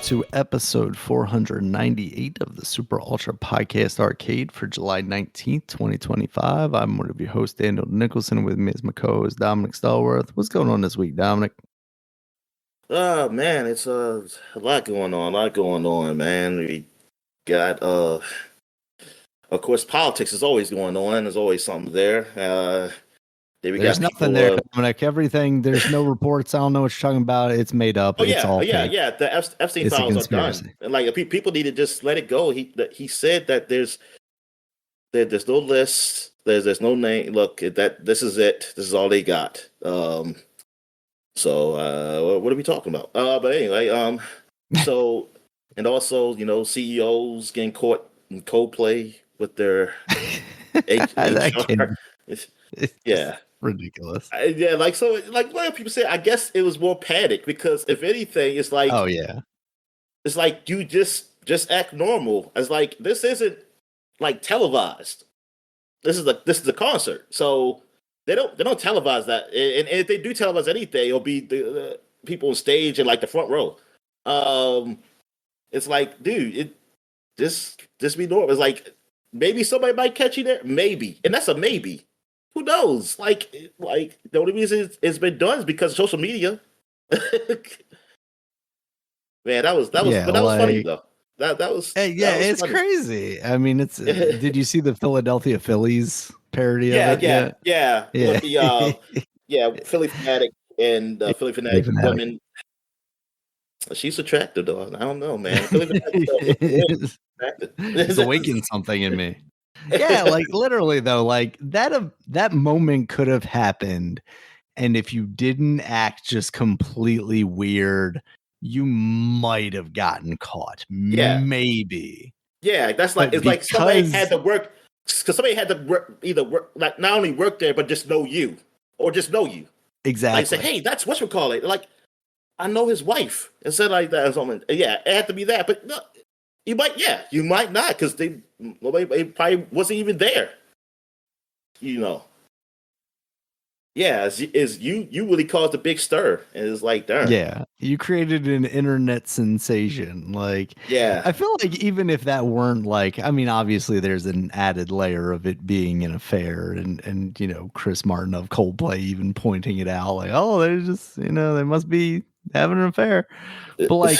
to episode 498 of the Super Ultra Podcast Arcade for July 19th, 2025. I'm one of your hosts, Daniel Nicholson. With me is my co-host, Dominic Stallworth. What's going on this week, Dominic? Man, it's a lot going on, man. We got of course, politics is always going on. There's always something there. There's nothing there, Dominic. Everything, there's no reports. I don't know what you're talking about. It's made up. It's all fake. The Epstein files are done. And like people need to just let it go. He said that there's no list. There's no name. Look, this is it. This is all they got. So what are we talking about? But anyway, so and also CEOs getting caught in Coldplay with their HR. Yeah. Ridiculous. Like people say, I guess it was more panic because if anything, it's like, oh yeah, it's like you just act normal. It's like this isn't like televised. This is a concert, so they don't televise that. And if they do televise anything, it'll be the people on stage and like the front row. It's like, dude, just be normal. It's like maybe somebody might catch you there, maybe, and that's a maybe. Who knows? Like the only reason it's been done is because of social media. Man, that was funny though. That was it's funny. Crazy. I mean, it's. Did you see the Philadelphia Phillies parody of it? Yeah. With the Philly Fanatic and Philly Fanatic woman. She's attractive though. I don't know, man. It's awakened something in me. Yeah, like literally though, like that moment could have happened, and if you didn't act just completely weird, you might have gotten caught. Yeah, maybe. Yeah, that's like it's like somebody had to work because somebody had to either work like not only work there but just know you or just know you. Exactly. Like say, hey, that's what we call it. Like I know his wife and said like that or something. Yeah, it had to be that, but no, you might not because nobody probably wasn't even there. Yeah, is you really caused a big stir, and it's like, darn. Yeah, you created an internet sensation. Like, yeah, I feel like even if that weren't like, I mean, obviously there's an added layer of it being an affair, and Chris Martin of Coldplay even pointing it out, like, oh, they're just they must be having an affair, but like.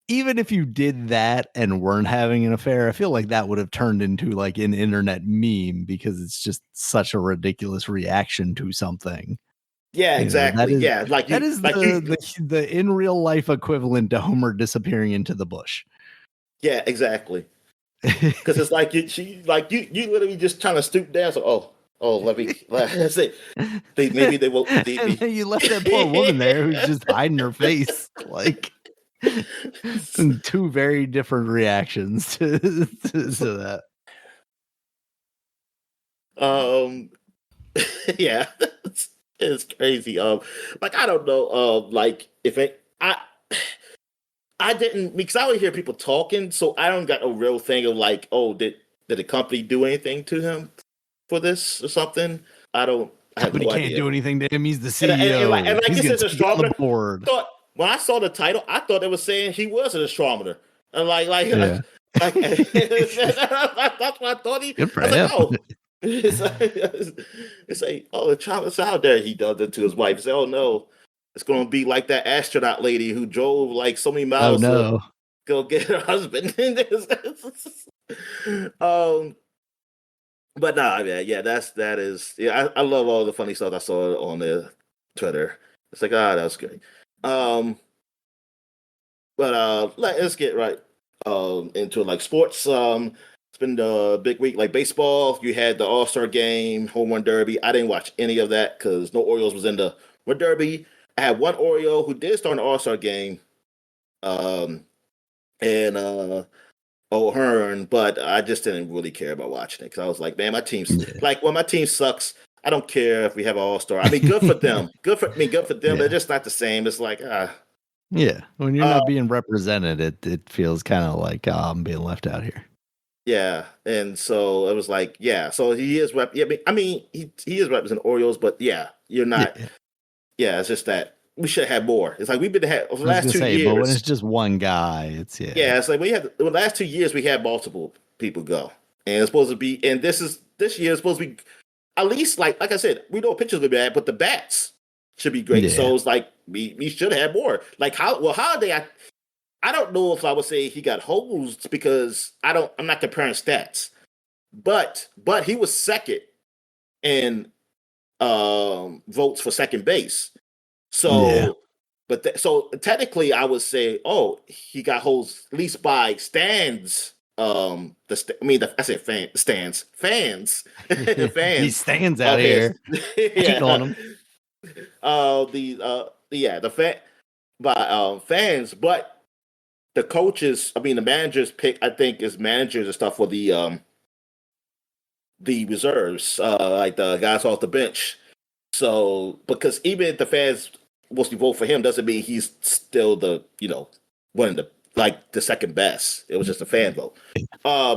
Even if you did that and weren't having an affair, I feel like that would have turned into like an internet meme because it's just such a ridiculous reaction to something. Yeah, exactly. That is the in real life equivalent to Homer disappearing into the bush. Yeah, exactly. Because it's like you literally just trying to stoop down. So let me see. Maybe they won't see me. You left that poor woman there who's just hiding her face like. Two very different reactions to that. Yeah, it's crazy. Like I don't know. Like if I didn't because I would hear people talking, so I don't got a real thing of like, oh, did the company do anything to him for this or something? I don't. Company can't do anything to him. He's the CEO. And I guess it's a stronger board. When I saw the title, I thought it was saying he was an astronomer. And that's what I thought he. Good for him. Like, oh, it's like, oh, the astronomer's out there. He does it to his wife. He said, oh no, it's going to be like that astronaut lady who drove like so many miles to go get her husband. But nah, man, yeah, that is. I love all the funny stuff I saw on the Twitter. It's like, that was good. But let's get right into like sports. It's been a big week, like baseball. You had the All-Star game, Home Run Derby. I didn't watch any of that because no Orioles was in the Run Derby. I had one Oriole who did start an All-Star game, and O'Hearn, but I just didn't really care about watching it because I was like, man, my team's like when my team sucks. I don't care if we have an all-star. I mean, good for them. Good for them. Yeah. But it's just not the same. It's like, yeah. When you're not being represented, it feels kind of like I'm being left out here. Yeah, and so it was like, yeah. So he is he is representing Orioles, but yeah, you're not. Yeah, it's just that we should have more. It's like we've been had over the I was last gonna two say, but when years. it's just one guy, it's yeah. Yeah, it's like we had the last 2 years we had multiple people go, and it's supposed to be. And this year is supposed to be at least like I said, we know pitchers will be bad, but the bats should be great. Yeah. So it's like we should have more. Like Holiday, I don't know if I would say he got hosed because I'm not comparing stats, but he was second in votes for second base. Yeah. So, so technically, I would say, oh, he got hosed at least by stands. I said fans, These fans stands out of his. here. I keep calling Yeah, them. the fan by fans, but the coaches, I mean, the managers pick. I think is managers and stuff for the reserves, like the guys off the bench. So because even if the fans mostly vote for him, doesn't mean he's still the one of the second best. It was just a fan vote.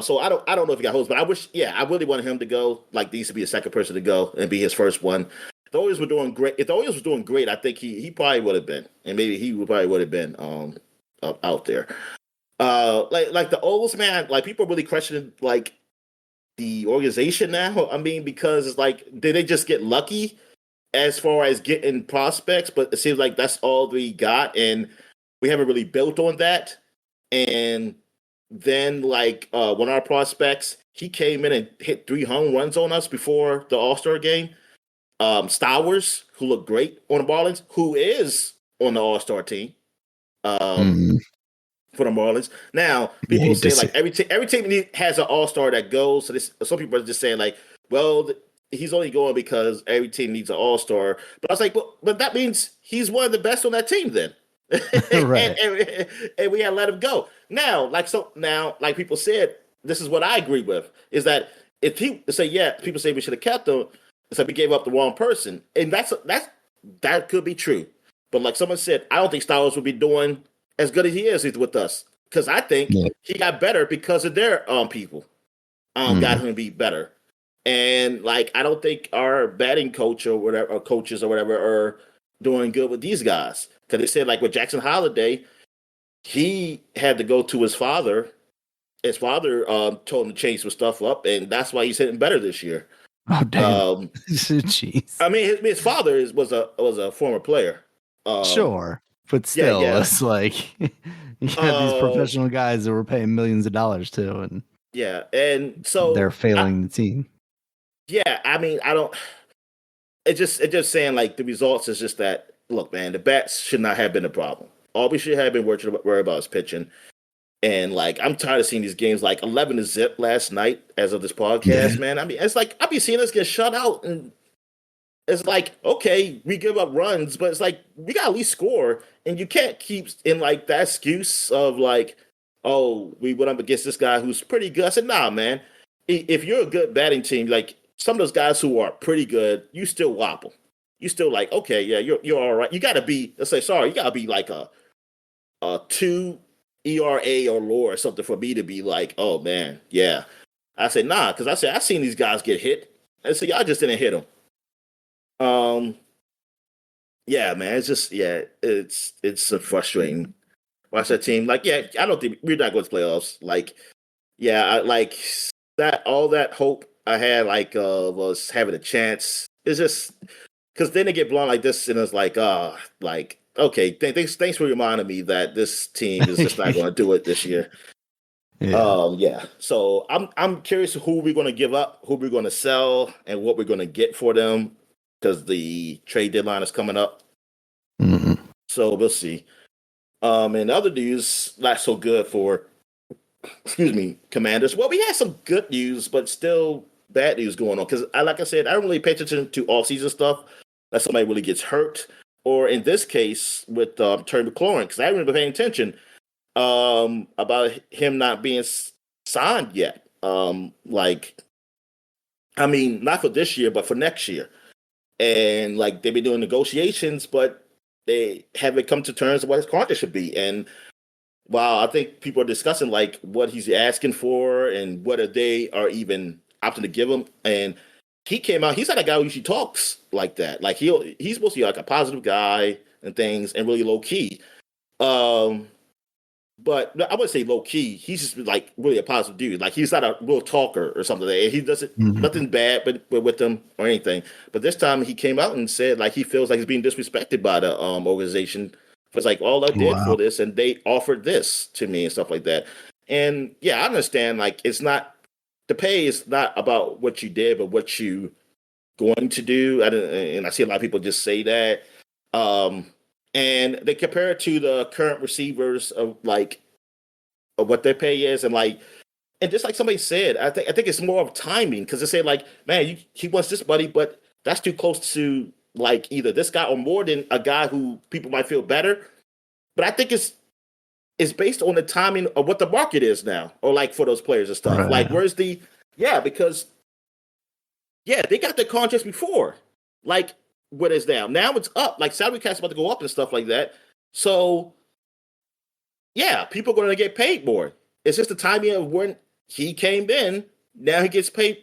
So I don't know if he got hosed, but I really wanted him to go. Like these to be the second person to go and be his first one. The Orioles were doing great. If the Orioles was doing great, I think he probably would have been, and maybe he probably would have been out there. Like the Orioles, man. Like people are really questioning like the organization now. I mean, because it's like, did they just get lucky as far as getting prospects? But it seems like that's all we got, and we haven't really built on that. And then, like one of our prospects, he came in and hit 3 home runs on us before the All Star game. Stowers, who looked great on the Marlins, who is on the All Star team. Um, Mhm. for the Marlins. Now, You people hate to say see like every team has an all star that goes. So some people are just saying like, well, he's only going because every team needs an all star. But I was like, but that means he's one of the best on that team then. and, right. and we had to let him go. Now, like people said, this is what I agree with is that if he say people say we should have kept him, it's like we gave up the wrong person, and that could be true. But like someone said, I don't think Styles would be doing as good as he is with us because I think Yeah. he got better because of their people got Mhm. him to be better. And like I don't think our batting coach or whatever, or coaches or whatever, are doing good with these guys because they said like with Jackson Holiday, he had to go to his father. His father told him to change some stuff up, and that's why he's hitting better this year. Oh damn. Um, Jeez. I mean, his father was a former player. Um, Sure. But yeah, still, yeah. it's like you had these Uh, professional guys that were paying millions of dollars to, and yeah, and they're so failing the team. yeah, I mean, I don't. It just saying like the results is just that. Look, man, the bats should not have been a problem. All we should have been worried about is pitching. And like, I'm tired of seeing these games like 11-0 last night as of this Yeah. podcast, man. I mean, it's like I be seeing us get shut out, and it's like, okay, we give up runs, but it's like we got to at least score, and you can't keep in like that excuse of like, oh, we went up against this guy who's pretty good. I said, nah, man. If you're a good batting team, like some of those guys who are pretty good, you still wobble. You still like, okay, yeah, you're all right. You got to be, let's say, sorry, you got to be like a 2 ERA or lower or something for me to be like, oh man, yeah. I said, nah, because I said I seen these guys get hit. I said, y'all just didn't hit them. Um, yeah, man, it's just it's frustrating. Watch that team. Like, yeah, I don't think we're not going to playoffs. Like, yeah, like that. All that hope I had, like, was having a chance. It's just because then they get blown like this, and it's like okay, thanks for reminding me that this team is just not going to do it this year. Yeah. Yeah. So I'm curious who we're going to give up, who we're going to sell, and what we're going to get for them because the trade deadline is coming up. Mhm. So we'll see. And other news, not so good for, excuse me, Commanders. Well, we had some good news, but still bad news going on. Because, like I said, I don't really pay attention to off-season stuff that somebody really gets hurt. Or in this case, with Terry McLaurin, because I haven't been paying attention about him not being signed yet. I mean, not for this year, but for next year. And like they've been doing negotiations, but they haven't come to terms of what his contract should be. And while I think people are discussing like what he's asking for and whether they are even opting to give him, and he came out, he's not a guy who usually talks like that. Like he's supposed to be like a positive guy, and things, and really low key. Um, but I wouldn't say low key. He's just like really a positive dude. Like he's not a real talker or something. He doesn't Mhm. nothing bad, but with them or anything. But this time he came out and said like he feels like he's being disrespected by the organization. It's like all I did for Wow. this, and they offered this to me and stuff like that. And yeah, I understand. Like it's not the pay is not about what you did, but what you going to do. And I see a lot of people just say that. Um, and they compare it to the current receivers of like of what their pay is, and like, and just like somebody said, I think it's more of timing because they say like, man, he wants this buddy, but that's too close to like either this guy or more than a guy who people might feel better. But I think it's based on the timing of what the market is now, or like for those players and stuff. Like, Right. where's the yeah? Because yeah, they got the contracts before. Like, what is now? Now it's up. Like salary cap's about to go up and stuff like that. So yeah, people are going to get paid more. It's just the timing of when he came in. Now he gets paid.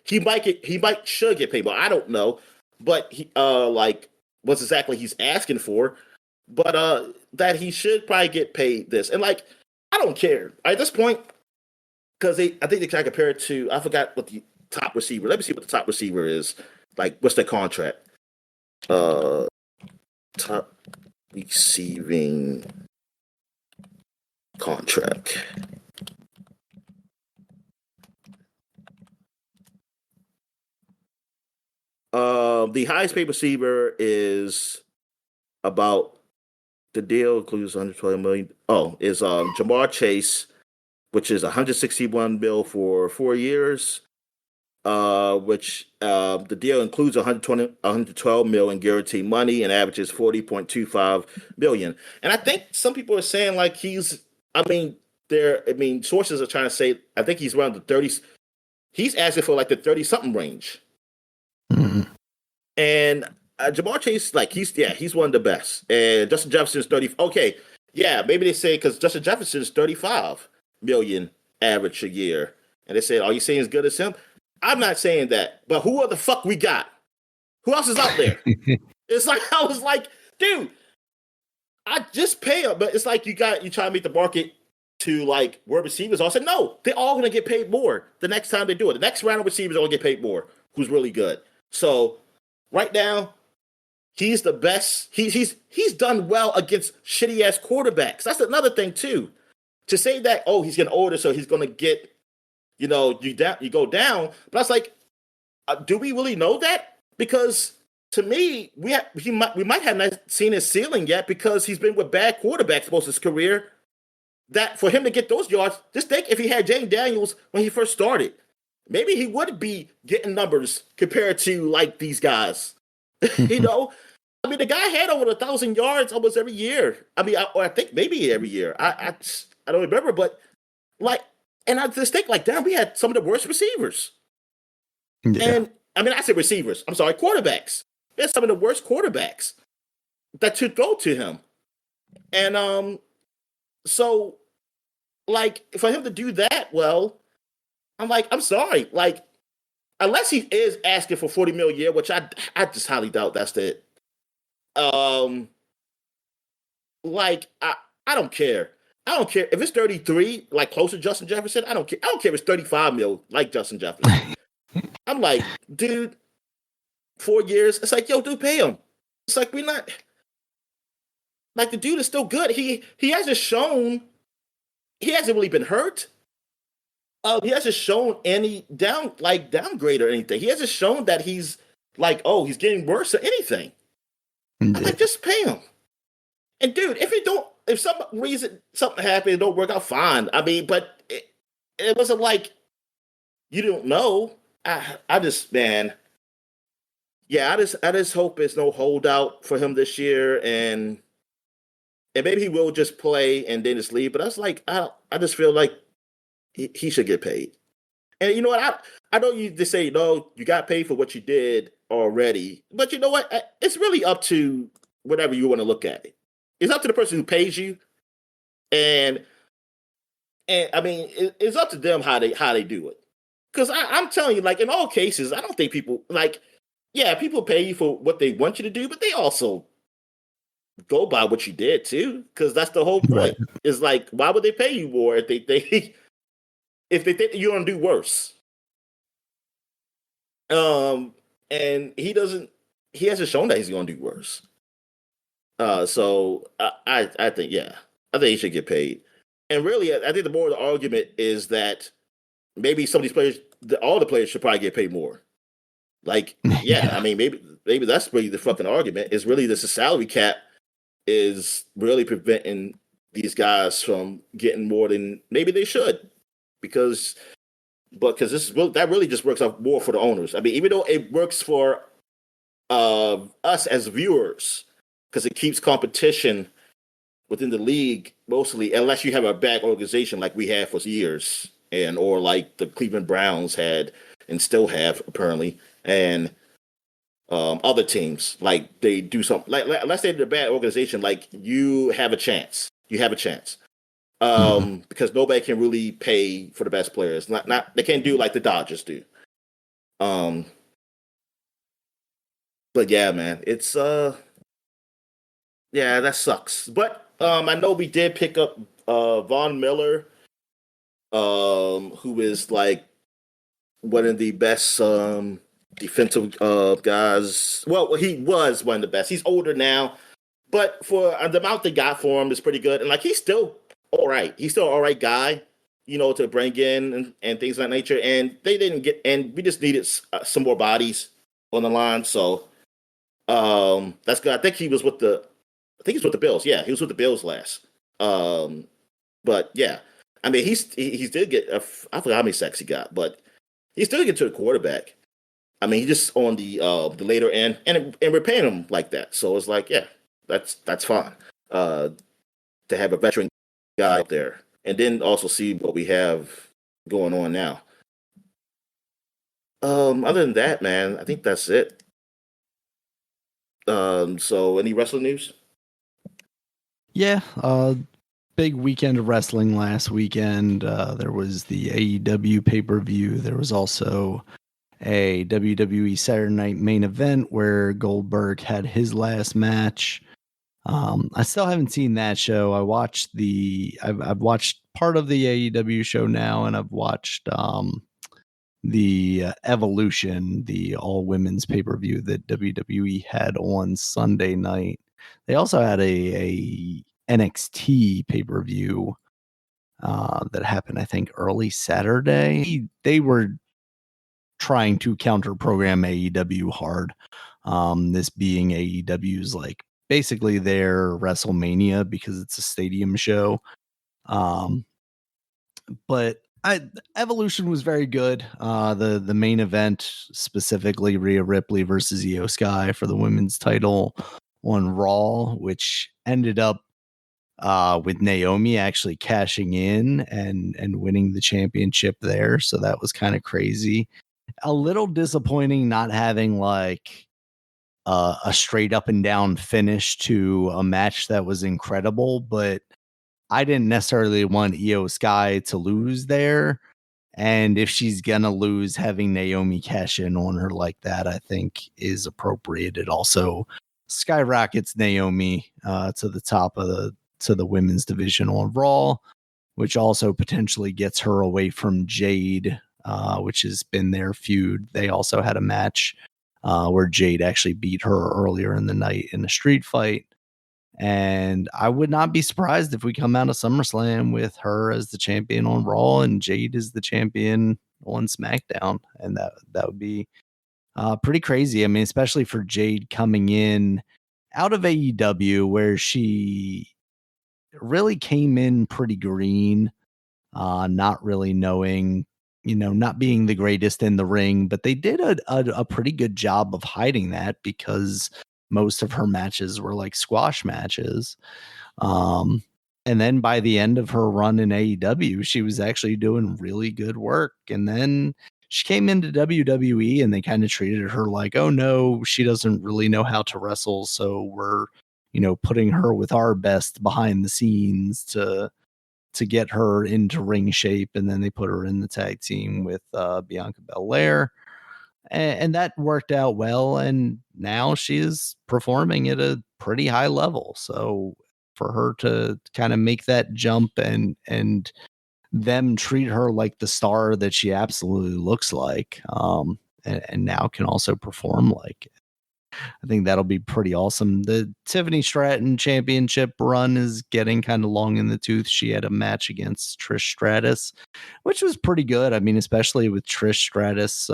He might should get paid, but I don't know. But he like what's exactly he's asking for. But that he should probably get paid this. And like I don't care at this point because I think they kind of compare it to I forgot what the top receiver. Let me see what the top receiver is. Like what's their contract? Uh, top receiving contract. The highest paid receiver is about the deal includes 112 million. Oh, is Jamar Chase, which is 161 mil for 4 years. Which the deal includes 112 mil in guaranteed money and averages 40.25 million. And I think some people are saying like he's. I mean, sources are trying to say I think he's around the 30s. He's asking for like the 30 something range. Mhm. And Jamar Chase, like he's one of the best. And Justin Jefferson's 30. Okay, yeah, maybe they say because Justin Jefferson's 35 million average a year, and they say, "Are you saying as good as him?" I'm not saying that, but who the fuck we got? Who else is out there? It's like I was like, dude, I just pay him, but it's like you try to make the market to like where receivers are. I said no, they're all gonna get paid more the next time they do it. The next round of receivers are gonna get paid more. Who's really good? So right now, he's the best. He's done well against shitty ass quarterbacks. That's another thing too. To say that he's getting older, so he's gonna get you go down. But I was like, do we really know that? Because to me, we might have not seen his ceiling yet because he's been with bad quarterbacks most of his career. That for him to get those yards, just think if he had Jane Daniels when he first started, maybe he would be getting numbers compared to like these guys. you know, I mean, the guy had over 1,000 yards almost every year. I mean, or I think maybe every year. I don't remember, but like, and I just think like, damn, we had some of the worst receivers. Yeah. And I mean, I said receivers. I'm sorry, quarterbacks. We had some of the worst quarterbacks that should go to him. And so like for him to do that, well, I'm like, I'm sorry, like unless he is asking for 40 million a year, which I just highly doubt that's it. Um, like I don't care. I don't care if it's 33, like close to Justin Jefferson. I don't care. I don't care if it's 35 mil, like Justin Jefferson. I'm like, dude, 4 years. It's like, yo, dude, pay him. It's like we're not like the dude is still good. He hasn't shown he hasn't really been hurt. He hasn't shown any downgrade or anything. He hasn't shown that he's like, oh, he's getting worse or anything. I'm Yeah. like, just pay him. And dude, if some reason something happened, it don't work out, fine. I mean, but it wasn't like you don't know. I just man, yeah, I just hope it's no holdout for him this year, and maybe he will just play and then just leave. But I was like, I just feel like he should get paid. And you know what? I know you just say no, you got paid for what you did already, but you know what? It's really up to whatever you want to look at it. It's up to the person who pays you, and I mean, it's up to them how they do it. Because I'm telling you, like in all cases, I don't think people like, yeah, people pay you for what they want you to do, but they also go by what you did too, because that's the whole Right. point. Is like, why would they pay you more if they think if they think you're gonna do worse? Um, and he doesn't. He hasn't shown that he's gonna do worse. So I think yeah, I think he should get paid. And really, I think the more the argument is that maybe some of these players, all the players should probably get paid more. Like, yeah, I Yeah. mean, maybe that's really the fucking argument. Is really the salary cap is really preventing these guys from getting more than maybe they should, because because this is that really just works out more for the owners. I mean, even though it works for us as viewers, because it keeps competition within the league mostly, unless you have a bad organization like we have for years, and or like the Cleveland Browns had and still have apparently, and other teams like they do something like let's say they're a bad organization, like you have a chance. You have a chance. Mhm. Because nobody can really pay for the best players. Not they can't do like the Dodgers do. Um, but yeah, man, it's yeah, that sucks. But I know we did pick up Von Miller, who is like one of the best defensive guys. Well, he was one of the best. He's older now, but for the amount they got for him is pretty good. And like he's still all right. He's still an all right guy, you know, to bring in and things of that nature. And they didn't get, and we just needed some more bodies on the line. So that's good. I think he was with the, I think he's with the Bills. Yeah, he was with the Bills last. Um, but yeah, I mean, he did get, I forgot how many sacks he got, but he still get to the quarterback. I mean, he just on the later end, and we're paying him like that. So it's like, yeah, that's fine. To have a veteran guy out there, and then also see what we have going on now. Other than that, man, I think that's it. So any wrestling news? Yeah. Big weekend of wrestling last weekend. There was the AEW pay per view. There was also a WWE Saturday Night main event where Goldberg had his last match. I still haven't seen that show. I've watched part of the AEW show now, and I've watched the Evolution, the all women's pay per view that WWE had on Sunday night. They also had a NXT pay per view that happened, I think, early Saturday. They were trying to counter program AEW hard. This being AEW's like basically their WrestleMania because it's a stadium show. Um, but Evolution was very good. The main event, specifically Rhea Ripley versus Io Sky for the women's title on Raw, which ended up with Naomi actually cashing in and winning the championship there. So that was kind of crazy. A little disappointing not having like a straight up and down finish to a match that was incredible, but I didn't necessarily want Io Sky to lose there. And if she's gonna lose, having Naomi cash in on her like that, I think is appropriate. It also skyrockets Naomi to the top of the women's division on Raw, which also potentially gets her away from Jade, which has been their feud. They also had a match where Jade actually beat her earlier in the night in a street fight. And I would not be surprised if we come out of SummerSlam with her as the champion on Raw and Jade as the champion on SmackDown. And that would be pretty crazy. I mean, especially for Jade coming in out of AEW, where she really came in pretty green, not really knowing, not being the greatest in the ring, but they did a pretty good job of hiding that because most of her matches were like squash matches. Um, and then by the end of her run in AEW, she was actually doing really good work. And then she came into WWE and they kind of treated her like, oh no, she doesn't really know how to wrestle. So we're, putting her with our best behind the scenes to get her into ring shape, and then they put her in the tag team with Bianca Belair, and that worked out well. And now she is performing at a pretty high level. So for her to kind of make that jump and them treat her like the star that she absolutely looks like, and now can also perform like it. I think that'll be pretty awesome. The Tiffany Stratton championship run is getting kind of long in the tooth. She had a match against Trish Stratus, which was pretty good. I mean, especially with Trish Stratus,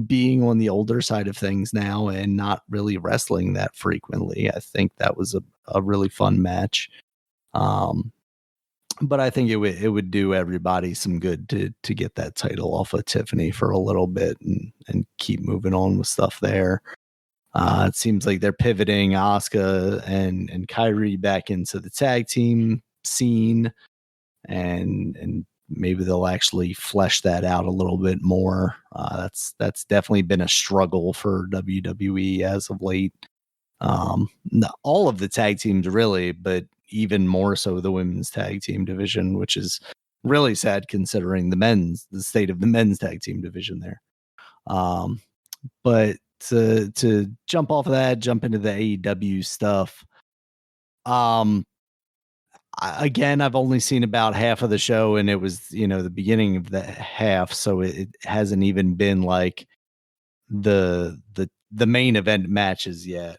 being on the older side of things now and not really wrestling that frequently. I think that was a really fun match. But I think it would do everybody some good to get that title off of Tiffany for a little bit and keep moving on with stuff there. It seems like they're pivoting Asuka and Kyrie back into the tag team scene, and maybe they'll actually flesh that out a little bit more. That's definitely been a struggle for WWE as of late. All of the tag teams really, but even more so the women's tag team division, which is really sad considering the state of the men's tag team division there. But to jump off of that, jump into the AEW stuff. Again, I've only seen about half of the show, and it was, the beginning of the half, so it hasn't even been like the main event matches yet.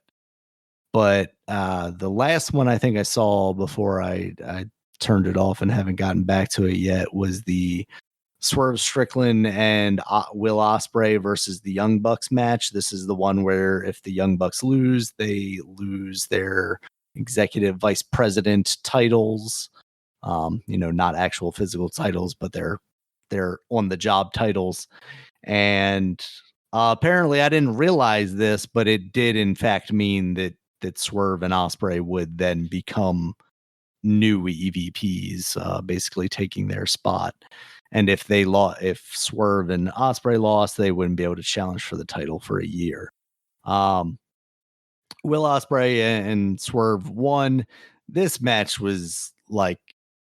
But the last one I think I saw before I turned it off and haven't gotten back to it yet was the Swerve Strickland and Will Ospreay versus the Young Bucks match. This is the one where if the Young Bucks lose, they lose their executive vice president titles. Not actual physical titles, but they're on the job titles. And apparently, I didn't realize this, but it did in fact mean that Swerve and Ospreay would then become new EVPs, basically taking their spot. And if Swerve and Ospreay lost, they wouldn't be able to challenge for the title for a year. Will Ospreay and Swerve won. This match was like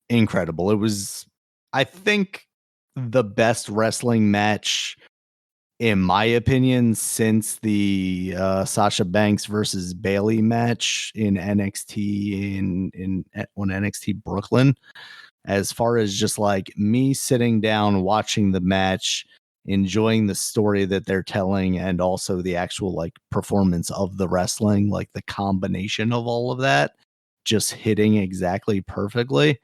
incredible. It was, I think, the best wrestling match, in my opinion, since the Sasha Banks versus Bayley match in NXT on NXT Brooklyn. As far as just like me sitting down watching the match, enjoying the story that they're telling, and also the actual like performance of the wrestling, like the combination of all of that just hitting exactly perfectly.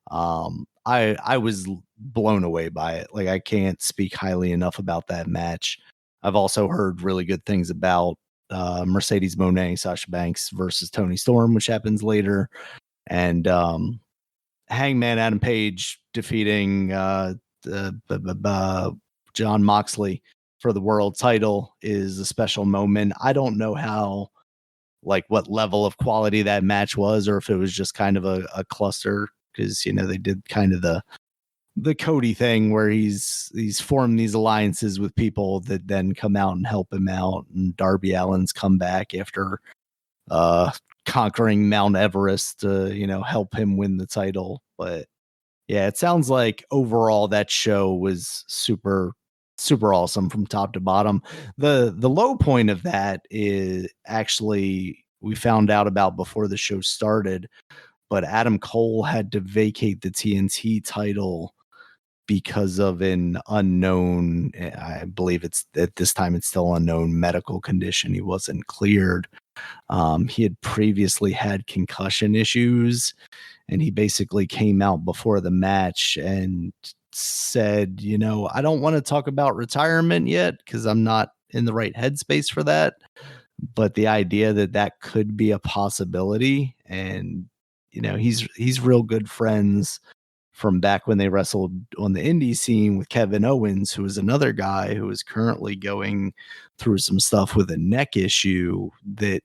I was blown away by it. Like, I can't speak highly enough about that match. I've also heard really good things about Mercedes Moné, Sasha Banks versus Toni Storm, which happens later, and Hangman Adam Page defeating John Moxley for the world title is a special moment. I don't know what level of quality that match was, or if it was just kind of a cluster, because they did kind of the Cody thing where he's formed these alliances with people that then come out and help him out, and Darby Allin's come back after conquering Mount Everest to help him win the title. But yeah, it sounds like overall that show was super awesome from top to bottom. The low point of that is actually we found out about before the show started, but Adam Cole had to vacate the TNT title because of an unknown, I believe it's at this time it's still unknown medical condition. He wasn't cleared. He had previously had concussion issues, and he basically came out before the match and said, I don't want to talk about retirement yet because I'm not in the right headspace for that. But the idea that could be a possibility, and he's real good friends from back when they wrestled on the indie scene with Kevin Owens, who is another guy who is currently going through some stuff with a neck issue that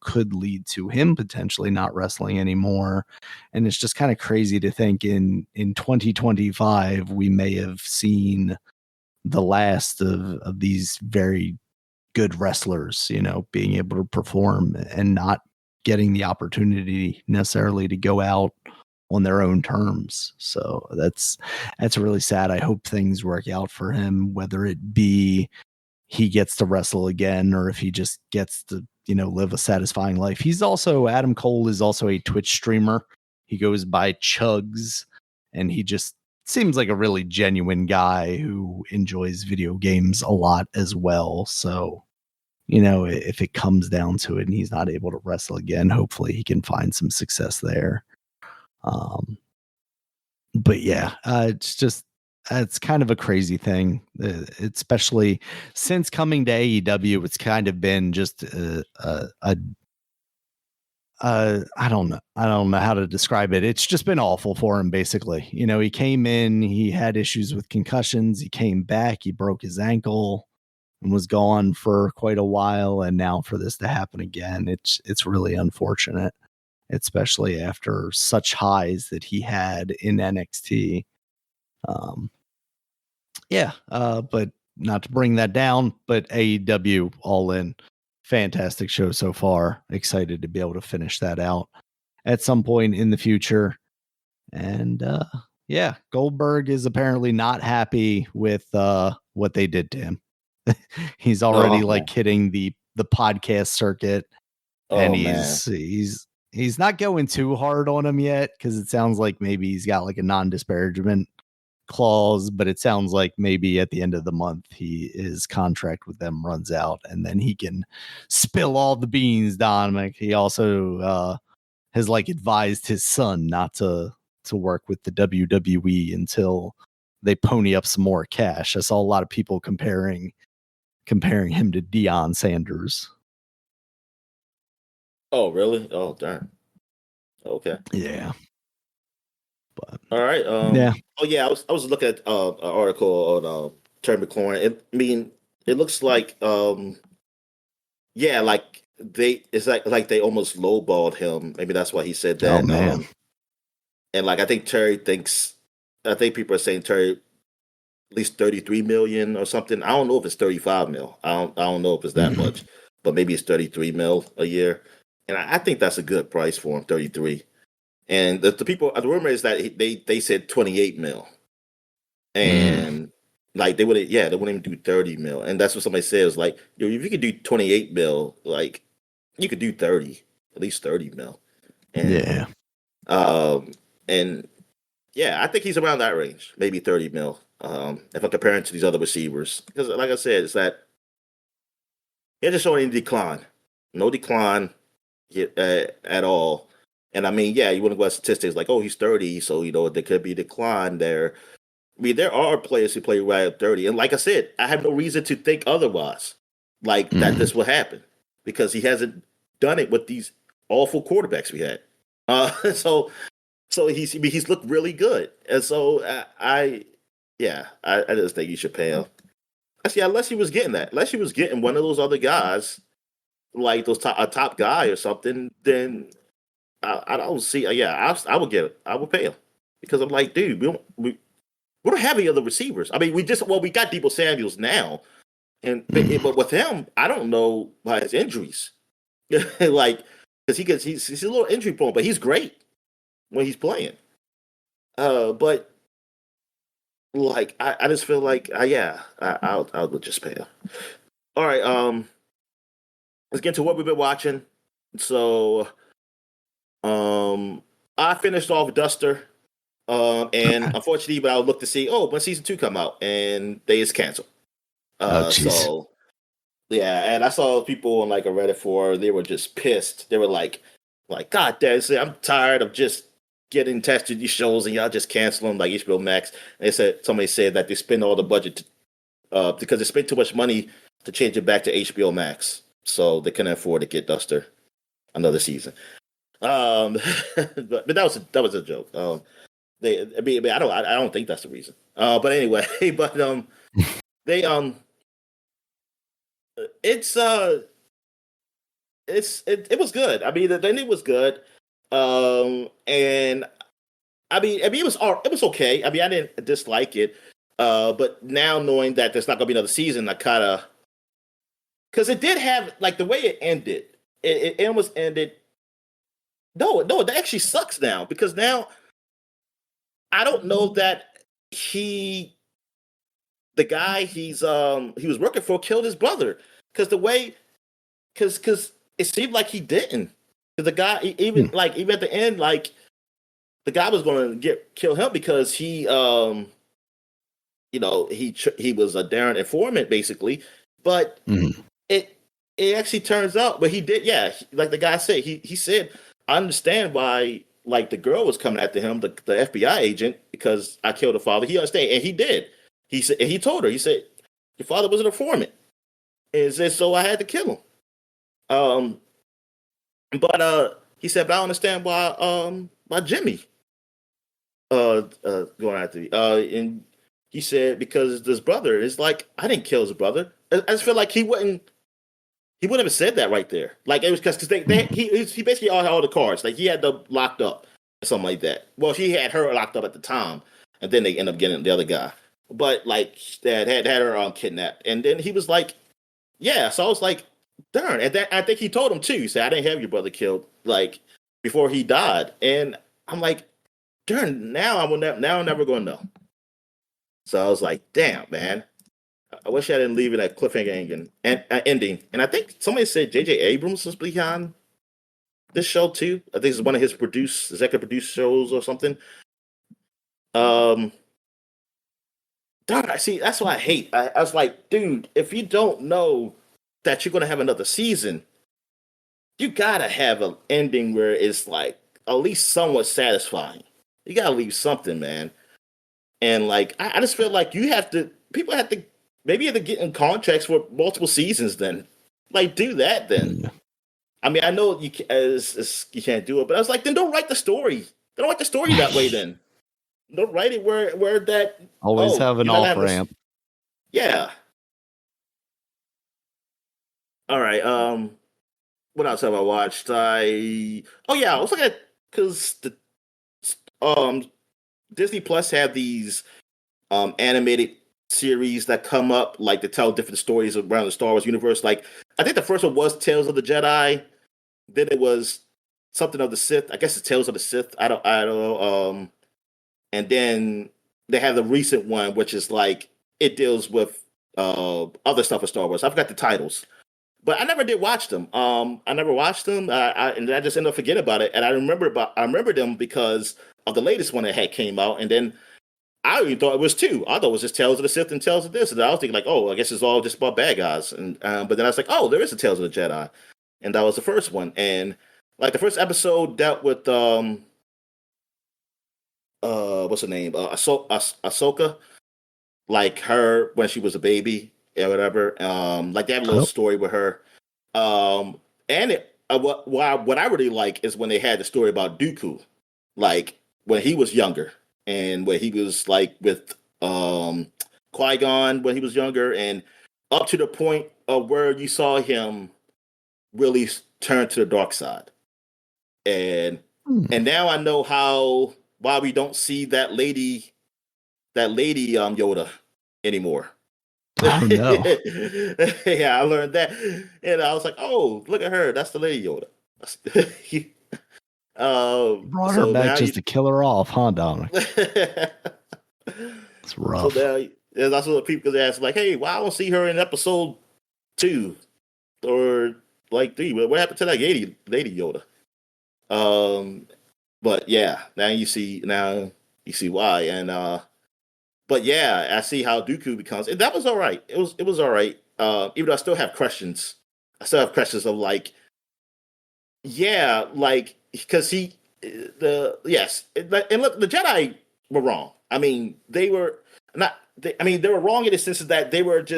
could lead to him potentially not wrestling anymore. And it's just kind of crazy to think in 2025 we may have seen the last of these very good wrestlers, being able to perform and not getting the opportunity necessarily to go out on their own terms. So that's really sad. I hope things work out for him, whether it be he gets to wrestle again or if he just gets to live a satisfying life. Adam Cole is also a Twitch streamer. He goes by Chugs, and he just seems like a really genuine guy who enjoys video games a lot as well. So, if it comes down to it and he's not able to wrestle again, hopefully he can find some success there. But yeah, it's kind of a crazy thing, especially since coming to AEW. It's kind of been just I don't know. I don't know how to describe it. It's just been awful for him, basically. He came in, he had issues with concussions. He came back, he broke his ankle and was gone for quite a while. And now for this to happen again, it's really unfortunate, especially after such highs that he had in NXT. But not to bring that down, but AEW All In, fantastic show so far. Excited to be able to finish that out at some point in the future. And Goldberg is apparently not happy with what they did to him. He's already hitting the podcast circuit, and he's not going too hard on him yet, because it sounds like maybe he's got like a non-disparagement clause, but it sounds like maybe at the end of the month his contract with them runs out, and then he can spill all the beans, Dominic. He also has advised his son not to work with the WWE until they pony up some more cash. I saw a lot of people comparing him to Deion Sanders. Oh, really? Oh, darn. Okay. Yeah. But all right. Yeah. Oh yeah, I was looking at an article on Terry McLaurin. It looks like it's like they almost lowballed him. Maybe that's why he said that. Oh man. And I think people are saying Terry at least 33 million or something. I don't know if it's 35 mil. I don't know if it's that much, but maybe it's 33 mil a year. And I think that's a good price for him, 33. And the rumor is that they said 28 mil. And they wouldn't even do 30 mil. And that's what somebody says. If you could do 28 mil, you could do 30, at least 30 mil. And, I think he's around that range, maybe 30 mil. If I'm comparing to these other receivers, because like I said, it's that they're just showing decline, no decline at all. And you want to go at statistics like, oh, he's 30, so there could be decline there. There are players who play right at 30, and like I said, I have no reason to think otherwise, that this will happen, because he hasn't done it with these awful quarterbacks we had. So he's looked really good, and so I just think you should pay him. Unless he was getting one of those other guys, like a top guy or something, then I don't see. I would pay him, because I'm like, dude, we don't have any other receivers. we got Deebo Samuels now, but with him, I don't know about his injuries, because he's a little injury prone, but he's great when he's playing. But I just feel like I'll just pay him. All right, let's get to what we've been watching. So, I finished off Duster, and unfortunately, but I'll look to see when season 2 come out, and they is canceled. So yeah, and I saw people on a Reddit forum, they were just pissed. They were like, God damn, I'm tired of just getting attached to these shows and y'all just cancel them, like HBO Max. And somebody said that they spend all the budget because they spent too much money to change it back to HBO Max, so they couldn't afford to get Duster another season. But that was a joke. I don't think that's the reason. But anyway, they it was good. The ending was good. And it was okay. I didn't dislike it. But now knowing that there's not gonna be another season, I kind of, because it did have the way it ended. It almost ended. No, it actually sucks now, because now I don't know that the guy he was working for killed his brother, because the way, because it seemed like he didn't. The guy, Hmm. even at the end, like the guy was going to kill him because he was a Darren informant basically, but Mhm. it it actually turns out, but he did, yeah, like the guy said, he said, I understand why like the girl was coming after him, the FBI agent, because I killed her father. He understand, and he did. He said, and he told her, he said, your father was an informant, and said so I had to kill him. Um, but he said, but I don't understand why Jimmy going after me. And he said because his brother is like, I didn't kill his brother. I just feel like he wouldn't have said that right there. Like it was because he basically had all the cards. Like he had them locked up or something like that. Well, he had her locked up at the time, and then they end up getting the other guy. But like that had her kidnapped, and then he was like, yeah. So I was like, darn. And then I think he told him too. He said, I didn't have your brother killed like before he died, and I'm like, darn. Now I'm never going to know. So I was like, damn, man. I wish I didn't leave it at cliffhanger ending. And I think somebody said J.J. Abrams was behind this show too. I think it's one of his executive produced shows or something. Um, darn, I see. That's what I hate. I was like, dude, if you don't know that you're gonna have another season, you gotta have an ending where it's like at least somewhat satisfying. You gotta leave something, man. And like, I just feel like people have to, maybe you have to get in contracts for multiple seasons. Then, like, do that then. Yeah. I mean, I know you can't do it, but I was like, then don't write the story. Don't write the story that way. Then don't write it where that. Always Oh, have an you're not off having this. ramp. Yeah. All right. What else have I watched? Oh yeah, I was looking at because the um Disney Plus have these animated series that come up like to tell different stories around the Star Wars universe. Like I think the first one was Tales of the Jedi. Then it was something of the Sith. I guess it's Tales of the Sith. I don't know. And then they have the recent one, which is like it deals with other stuff of Star Wars. I forgot the titles, but I never did watch them. I never watched them, and I just ended up forgetting about it. And I remember them because of the latest one that had came out, and then I even thought it was two. I thought it was just Tales of the Sith and Tales of this, and I was thinking like, oh, I guess it's all just about bad guys. And but then I was like, oh, there is a Tales of the Jedi, and that was the first one. And like the first episode dealt with what's her name, Ahsoka, like her when she was a baby or whatever. Like they have a little Oh, story with her. And what I really like is when they had the story about Dooku, like when he was younger and when he was like with Qui Gon when he was younger, and up to the point of where you saw him really turn to the dark side. And hmm. now I know how why we don't see that lady Yoda anymore. Oh no. Yeah, I learned that, and I was like, "Oh, look at her! That's the lady Yoda." You brought her So back now just you, to kill her off, huh, Dominic? It's so rough. now and that's what people could ask, like, "Hey, why I don't see her in episode 2 or like 3? What happened to that lady Yoda?" Um, but yeah, now you see why, and but yeah, I see how Dooku becomes. And that was all right. It was all right. Even though I still have questions. I still have questions of like, yeah, like because the yes, and look, the Jedi were wrong. I mean, they were not. I mean, they were wrong in the sense that they weren't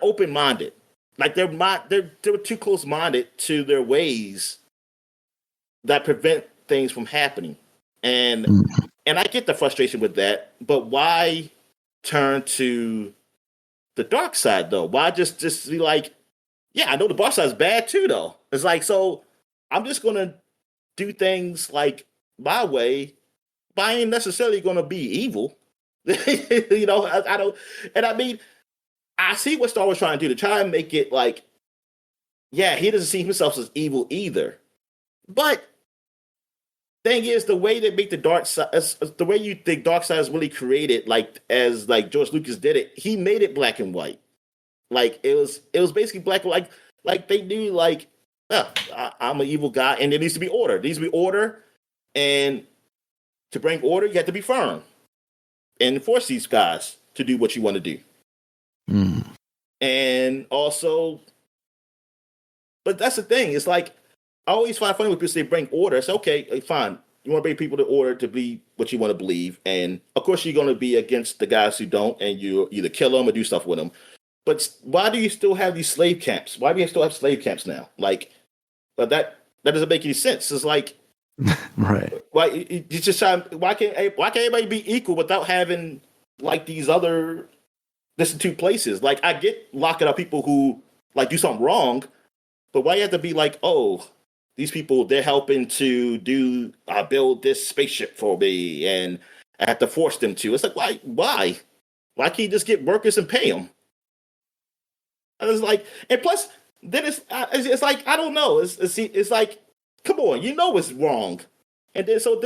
open minded. Like they were too close minded to their ways that prevent things from happening. And Mm. and I get the frustration with that, but why turn to the dark side though? Why just be like, yeah, I know the dark side is bad too though. It's like so I'm just gonna do things like my way, but I ain't necessarily gonna be evil. I don't, and I mean, I see what Star Wars trying to do to try and make it like, yeah, he doesn't see himself as evil either. But thing is, the way they make the dark side, the way you think dark side is really created, like as like George Lucas did it, he made it black and white. Like it was basically black and white. Like Like they do like, I'm an evil guy, and there needs to be order. There needs to be order, and to bring order, you have to be firm and force these guys to do what you want to do. Mm. And also, but that's the thing. It's like I always find funny when people say bring order. It's okay, fine. You want to bring people to order to believe what you want to believe, and of course you're going to be against the guys who don't, and you either kill them or do stuff with them. But why do you still have these slave camps? Why do you still have slave camps now? Like, but that doesn't make any sense. It's like, Right. why you just why can't everybody be equal without having like these other destitute places? Like, I get locking up people who like do something wrong, but why you have to be like, oh, these people they're helping to do build this spaceship for me, and I have to force them to. It's like why can't you just get workers and pay them? And it's like, and plus, then it's like I don't know. It's like, come on, you know it's wrong. And then so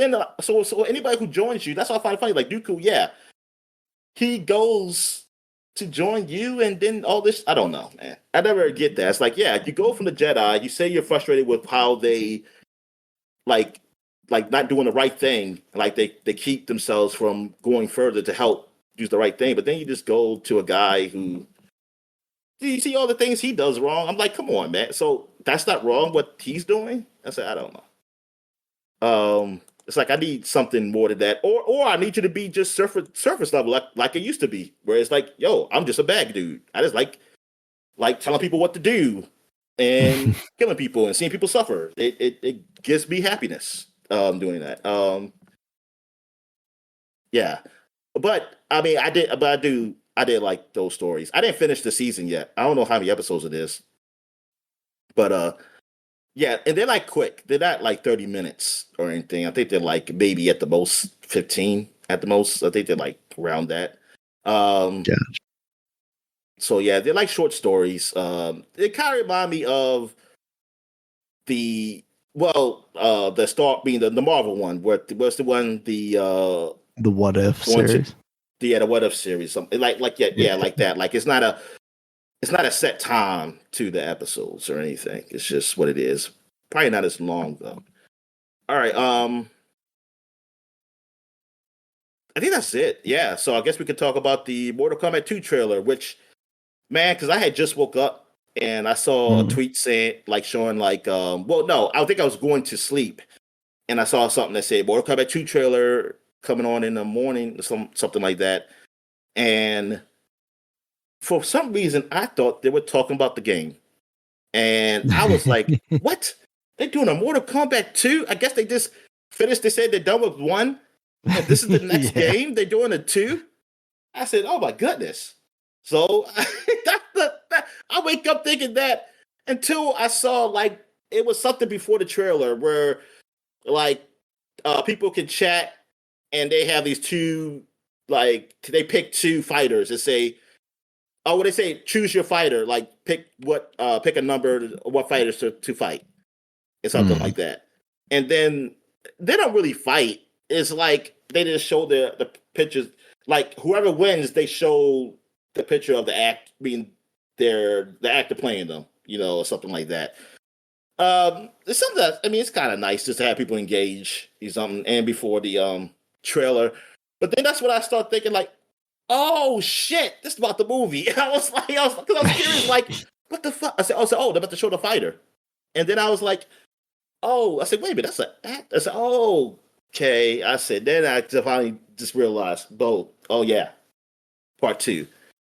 anybody who joins you, that's what I find funny. Like Dooku, yeah, he goes to join you, and then all this. I don't know, man. I never get that. It's like, yeah, you go from the Jedi. You say you're frustrated with how they like like not doing the right thing. Like they keep themselves from going further to help do the right thing. But then you just go to a guy who do you see all the things he does wrong? I'm like, come on, man. So that's not wrong what he's doing? I said, I don't know. It's like I need something more than that, or I need you to be just surface level like it used to be, where it's like, yo, I'm just a bad dude. I just like telling people what to do and killing people and seeing people suffer. It gives me happiness doing that. Yeah, but I mean, I did like those stories. I didn't finish the season yet. I don't know how many episodes it is, but yeah, and they're like quick. They're not like 30 minutes or anything. I think they're like maybe at the most 15 at the most. I think they're like around that. Um Yeah. so yeah, they're like short stories. They kind of remind me of the the Star being the Marvel one, where what's the one The What If going to series. the What If series, something like Yeah. like that. Like it's not a set time to the episodes or anything. It's just what it is. Probably not as long though. All right. I think that's it. Yeah. So I guess we could talk about the Mortal Kombat 2 trailer, which, man, because I had just woke up and I saw a Mm. tweet saying, like, showing, like, well, no, I think I was going to sleep and I saw something that said Mortal Kombat 2 trailer coming on in the morning, something like that. And for some reason, I thought they were talking about the game. And I was like, what? They're doing a Mortal Kombat 2? I guess they just finished. They said they're done with one. And this is the next Yeah. game. They're doing a two. I said, oh my goodness. So I wake up thinking that until I saw like it was something before the trailer where like people can chat and they have these two like they pick two fighters and say, oh, what they say, choose your fighter, like pick a number, what fighters to fight, and something Mm. like that. And then they don't really fight. It's like they just show the pictures. Like whoever wins, they show the picture of the act being the actor playing them, or something like that. It's something that I mean, it's kind of nice just to have people engage in something. And before the trailer, but then that's what I start thinking like, oh shit, this is about the movie. Because I was curious, like, what the fuck? Oh, they're about to show the fighter, and then I was like, oh, I said, wait a minute, that's an act. I said, oh, okay. I said, then I finally just realized, oh yeah, part two.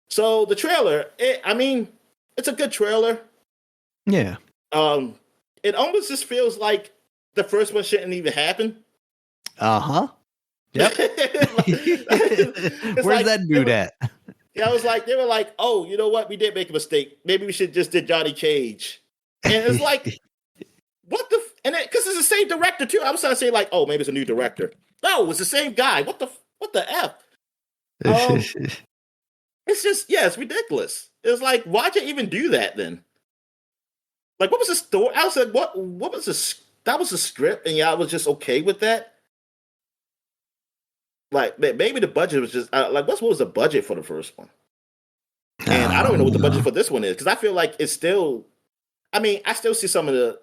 So the trailer, I mean, it's a good trailer. Yeah. Um, it almost just feels like the first one shouldn't even happen. Uh-huh. Yep. It's Where's like that dude at? yeah, I was like, they were like, oh, you know what? We did make a mistake. Maybe we should just did Johnny Cage. And it's like, what the? And because it's the same director too. I was trying to say like, oh, maybe it's a new director. No, it's the same guy. What the f? Um, it's just yeah, it's ridiculous. It's like, why'd you even do that then? Like, what was the story? I was like, what was the that was the script, and yeah, I was just okay with that. Like, maybe the budget was just like, what was the budget for the first one? And I don't even know what the budget No. for this one is because I feel like it's still I mean, I still see some of the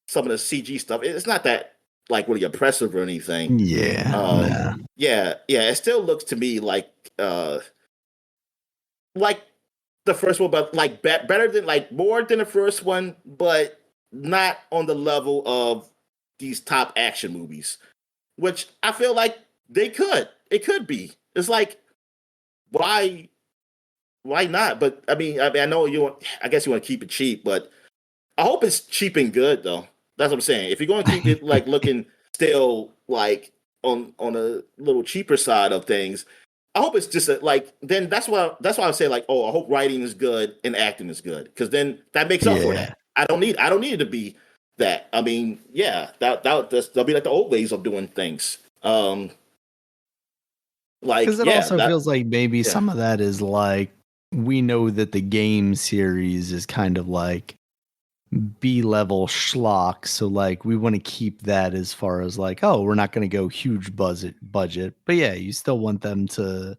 CG stuff. It's not that like really impressive or anything. Yeah, nah. Yeah, it still looks to me like the first one, but like better than like more than the first one, but not on the level of these top action movies, which I feel like it could be. It's like why why not? But I know you want. I guess you want to keep it cheap, but I hope it's cheap and good though. That's what I'm saying. If you're going to keep it like looking still like on a little cheaper side of things, I hope it's just like then that's why I say like I hope writing is good and acting is good because then that makes up for Yeah. that. I don't need it to be that. I mean, yeah, that'll be like the old ways of doing things. Like Because it yeah, also that feels like maybe yeah some of that is like we know that the game series is kind of like B-level schlock, so like we want to keep that as far as like, oh, we're not going to go huge budget, but yeah, you still want them to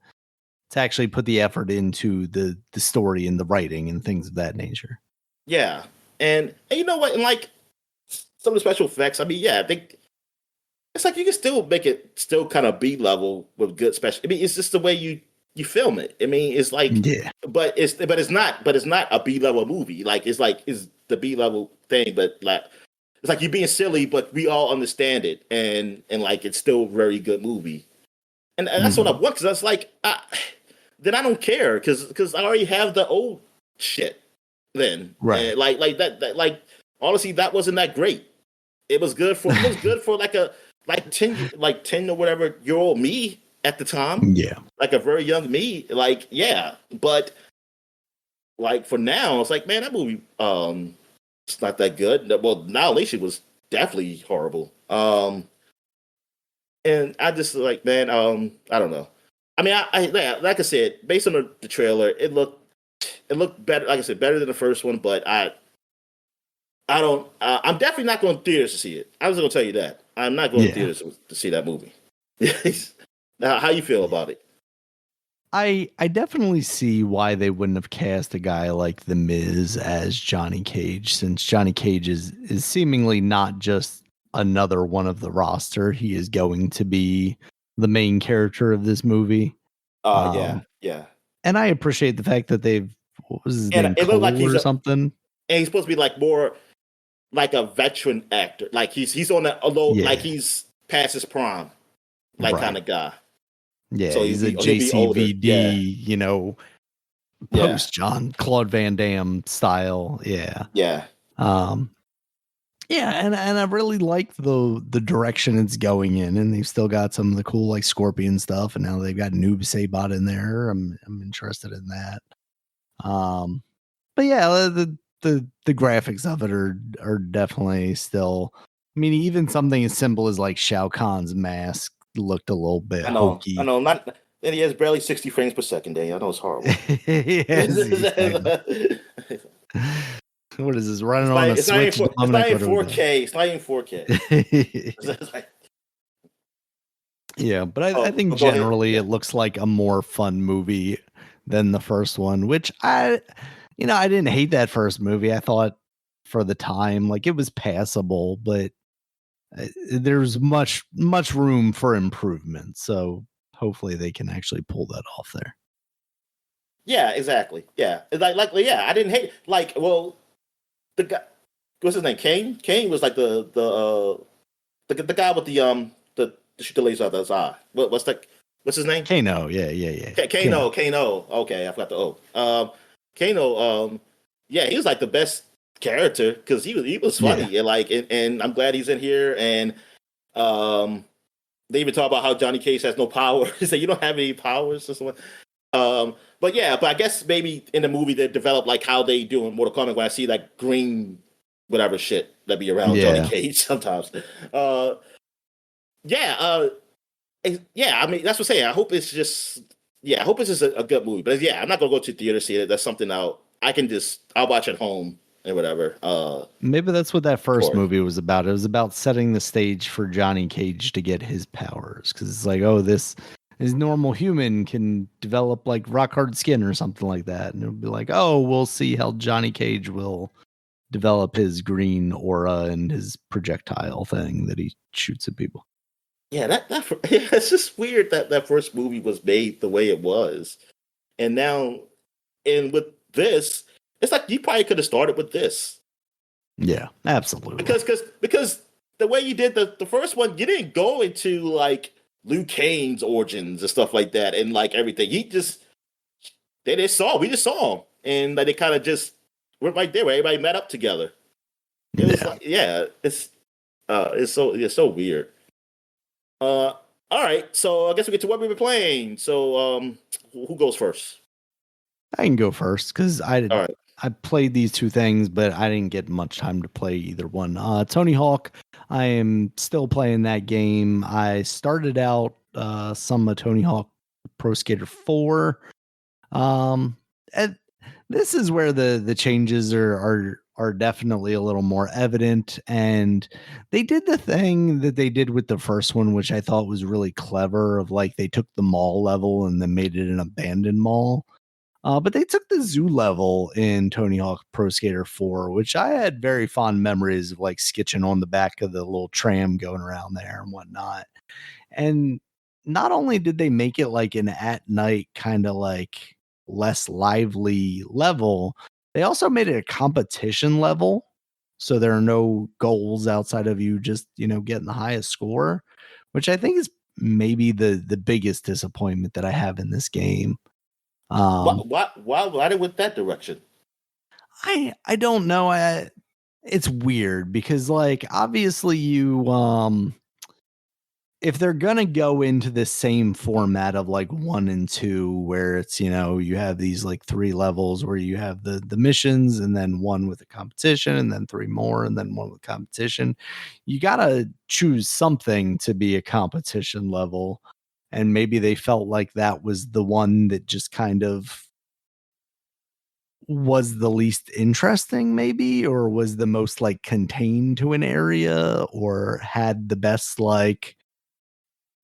actually put the effort into the story and the writing and things of that nature. yeah, and you know what? And like some of the special effects. I mean, yeah, I think it's like you can still make it still kind of B level with good special. I mean, it's just the way you film it. I mean, it's like, Yeah. but it's not a B level movie. Like it's the B level thing, but like it's like you're being silly, but we all understand it, and like it's still a very good movie. And that's what I Mhm. want because that's like then I don't care because I already have the old shit. Then Right. and like that like honestly that wasn't that great. It was good for like a like 10 or whatever year old me at the time, Yeah. like a very young me, like yeah. But like for now, it's like man, that movie it's not that good. Well, now at least it was definitely horrible. And I just like man, I don't know. I mean, yeah, like I said, based on the trailer, it looked better. Like I said, better than the first one, but I don't. I'm definitely not going to theaters to see it. I was going to tell you that. I'm not going to Yeah. theaters to see that movie. Now, how you feel about it? I definitely see why they wouldn't have cast a guy like The Miz as Johnny Cage, since Johnny Cage is seemingly not just another one of the roster. He is going to be the main character of this movie. Yeah, Um, yeah. and I appreciate the fact that they've what was his And name, it looked like Cole or something. he's supposed to be like more like a veteran actor. Like he's on a low, like Yeah, he's past his prime, like kind right. of guy. Yeah, So he's a he'll be older. JCVD, Yeah, yeah, post John Claude Van Damme style. Yeah. yeah. Um, Yeah, and I really like the direction it's going in, and they've still got some of the cool like Scorpion stuff, and now they've got Noob Saibot in there. I'm interested in that. Um, but yeah, the graphics of it are definitely still. I mean, even something as simple as like Shao Kahn's mask looked a little bit I hokey. know. Not and he has barely 60 frames per second. Day, I know it's horrible. Yes, exactly. What is this running on a Switch, It's not Dominic? even What are we doing? 4K. It's not even 4K. It's like, Yeah, but I oh, think go ahead. generally Yeah. it looks like a more fun movie than the first one, which I didn't hate that first movie. I thought for the time, like it was passable, but there's much room for improvement. So hopefully they can actually pull that off there. Yeah, exactly. Yeah. It's yeah, I didn't hate like well the guy what's his name? Kane? Kane was like the guy with the shoot the laser out of his eye. What's his name? Kano, yeah. Kano. Kano. Okay, I forgot the O. Kano, yeah, he was like the best character because he was Yeah. funny and and I'm glad he's in here and um they even talk about how Johnny Cage has no power. He said you don't have any powers or something. But yeah, but I guess maybe in the movie they develop like how they do in Mortal Kombat when I see like green whatever shit that be around Johnny Yeah. Cage sometimes. Uh, yeah, yeah. I mean, that's what I'm saying. I hope it's just yeah. I hope it's just a good movie. But yeah, I'm not gonna go to the theater to see it. That's something I'll watch at home and whatever. Maybe that's what that first For movie was about. It was about setting the stage for Johnny Cage to get his powers. Because it's like, oh, this normal human can develop like rock hard skin or something like that. And it'll be like, oh, we'll see how Johnny Cage will develop his green aura and his projectile thing that he shoots at people. Yeah, yeah, it's just weird that that first movie was made the way it was, and now, and with this, it's like you probably could have started with this Yeah, absolutely. because the way you did the first one, you didn't go into like Liu Kane's origins and stuff like that, and like everything. He just they just saw we just saw him, and like they kind of just went right there where everybody met up together. It was Yeah. like yeah, it's so weird. All right, so I guess we get to what we've been playing. So who goes first? I can go first because All right. I played these two things, but I didn't get much time to play either one. Tony Hawk, I am still playing that game. I started out some of Tony Hawk Pro Skater 4. And this is where the changes are definitely a little more evident, and they did the thing that they did with the first one, which I thought was really clever. Of like they took the mall level and then made it an abandoned mall. But they took the zoo level in Tony Hawk Pro Skater 4, which I had very fond memories of, like sketching on the back of the little tram going around there and whatnot. And not only did they make it like an at night kind of like less lively level, they also made it a competition level. So there are no goals outside of you just, getting the highest score, which I think is maybe the biggest disappointment that I have in this game. Um, Why they went that direction? I don't know. It's weird because like obviously you if they're gonna go into the same format of like 1 and 2, where it's you have these like 3 levels where you have the missions and then one with a competition and then 3 more and then one with competition, you gotta choose something to be a competition level. And maybe they felt like that was the one that just kind of was the least interesting, maybe, or was the most like contained to an area, or had the best like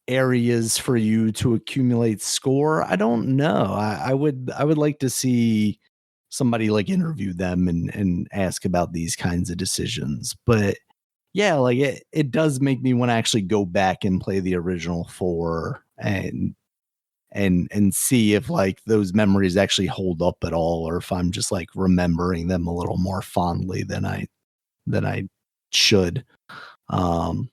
areas for you to accumulate score. I don't know. I would like to see somebody like interview them and ask about these kinds of decisions. But yeah, like it does make me want to actually go back and play the original 4 and see if like those memories actually hold up at all, or if I'm just like remembering them a little more fondly than I should. Um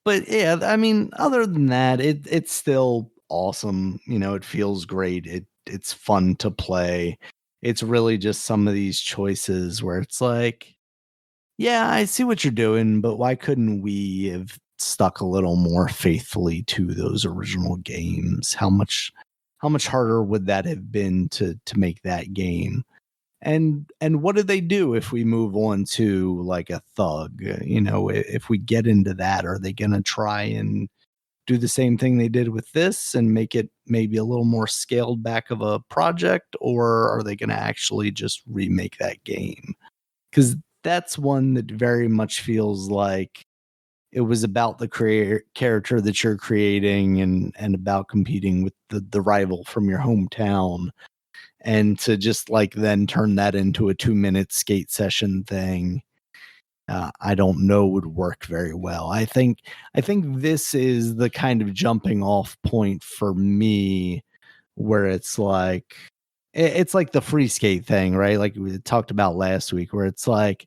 but yeah, I mean, other than that, it's still awesome. It feels great. It's fun to play. It's really just some of these choices where it's like, yeah, I see what you're doing, but why couldn't we have stuck a little more faithfully to those original games? How much harder would that have been to make that game? And what do they do if we move on to like a thug? If we get into that, are they going to try and do the same thing they did with this and make it maybe a little more scaled back of a project, or are they going to actually just remake that game? Because that's one that very much feels like it was about the character that you're creating and about competing with the rival from your hometown, and to just like then turn that into a 2-minute skate session thing, I don't know would work very well. I think this is the kind of jumping off point for me where it's like it's like the free skate thing, right? Like we talked about last week, where it's like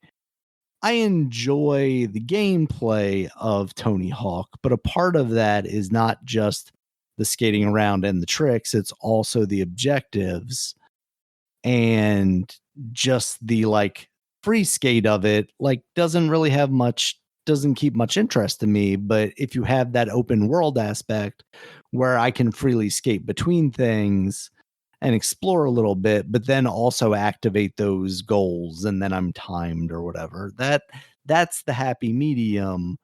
I enjoy the gameplay of Tony Hawk, but a part of that is not just the skating around and the tricks, it's also the objectives. And just the like free skate of it like doesn't keep much interest in me. But if you have that open world aspect where I can freely skate between things and explore a little bit, but then also activate those goals and then I'm timed or whatever, that's the happy medium.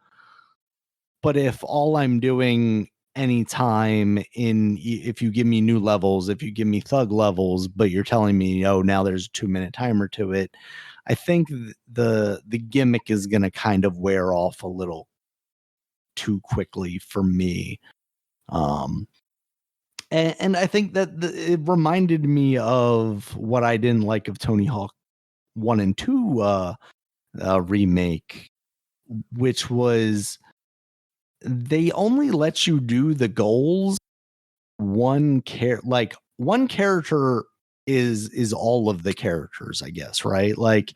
But if all I'm doing anytime if you give me new levels, if you give me thug levels, but you're telling me, oh, now there's a 2-minute timer to it, I think the gimmick is going to kind of wear off a little too quickly for me. Um, and I think that it reminded me of what I didn't like of Tony Hawk 1 and 2 remake, which was they only let you do the goals one character is all of the characters, I guess, right? Like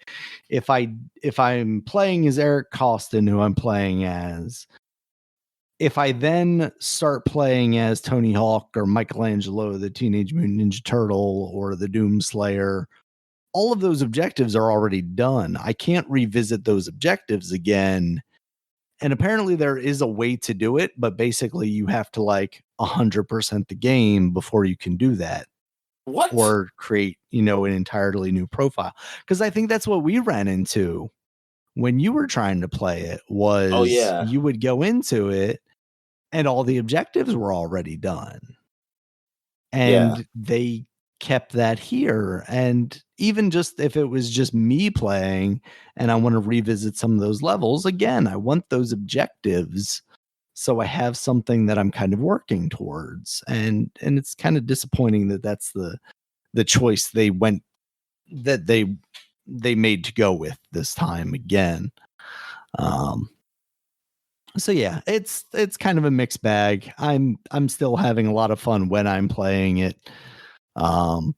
if I'm playing as Eric Costin, who I'm playing as, if I then start playing as Tony Hawk or Michelangelo, the Teenage Mutant Ninja Turtle, or the Doomslayer, all of those objectives are already done. I can't revisit those objectives again. And apparently there is a way to do it, but basically you have to like 100% the game before you can do that What? or create, an entirely new profile. Because I think that's what we ran into when you were trying to play it, Oh was yeah, you would go into it and all the objectives were already done. yeah. And they kept that here. And even just if it was just me playing and I want to revisit some of those levels, again, I want those objectives so I have something that I'm kind of working towards. And it's kind of disappointing that that's the choice they made to go with this time again. Um so yeah, it's kind of a mixed bag. I'm still having a lot of fun when I'm playing it. Um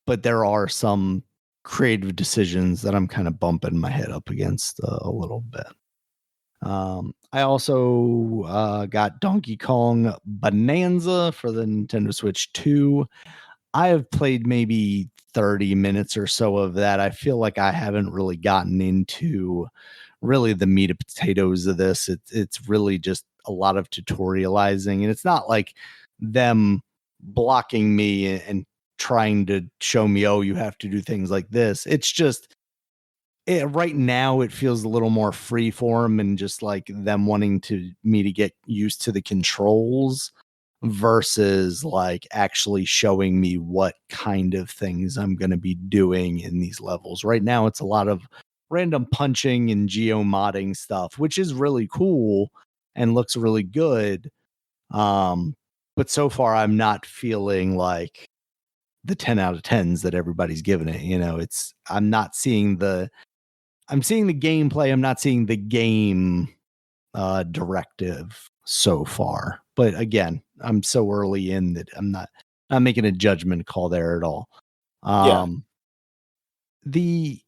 but there are some creative decisions that I'm kind of bumping my head up against a little bit. I also got Donkey Kong Bonanza for the Nintendo Switch 2. I have played maybe 30 minutes or so of that. I feel like I haven't really gotten into really the meat and potatoes of this. It's really just a lot of tutorializing, and it's not like them blocking me and trying to show me, oh, you have to do things like this. It's just right now it feels a little more free form and just like them wanting me to get used to the controls versus like actually showing me what kind of things I'm going to be doing in these levels. Right now it's a lot of random punching and geomodding stuff, which is really cool and looks really good. But so far I'm not feeling like the 10 out of 10s that everybody's giving it. I'm seeing the gameplay. I'm not seeing the game directive so far. But again, I'm so early in that I'm not making a judgment call there at all. Yeah. The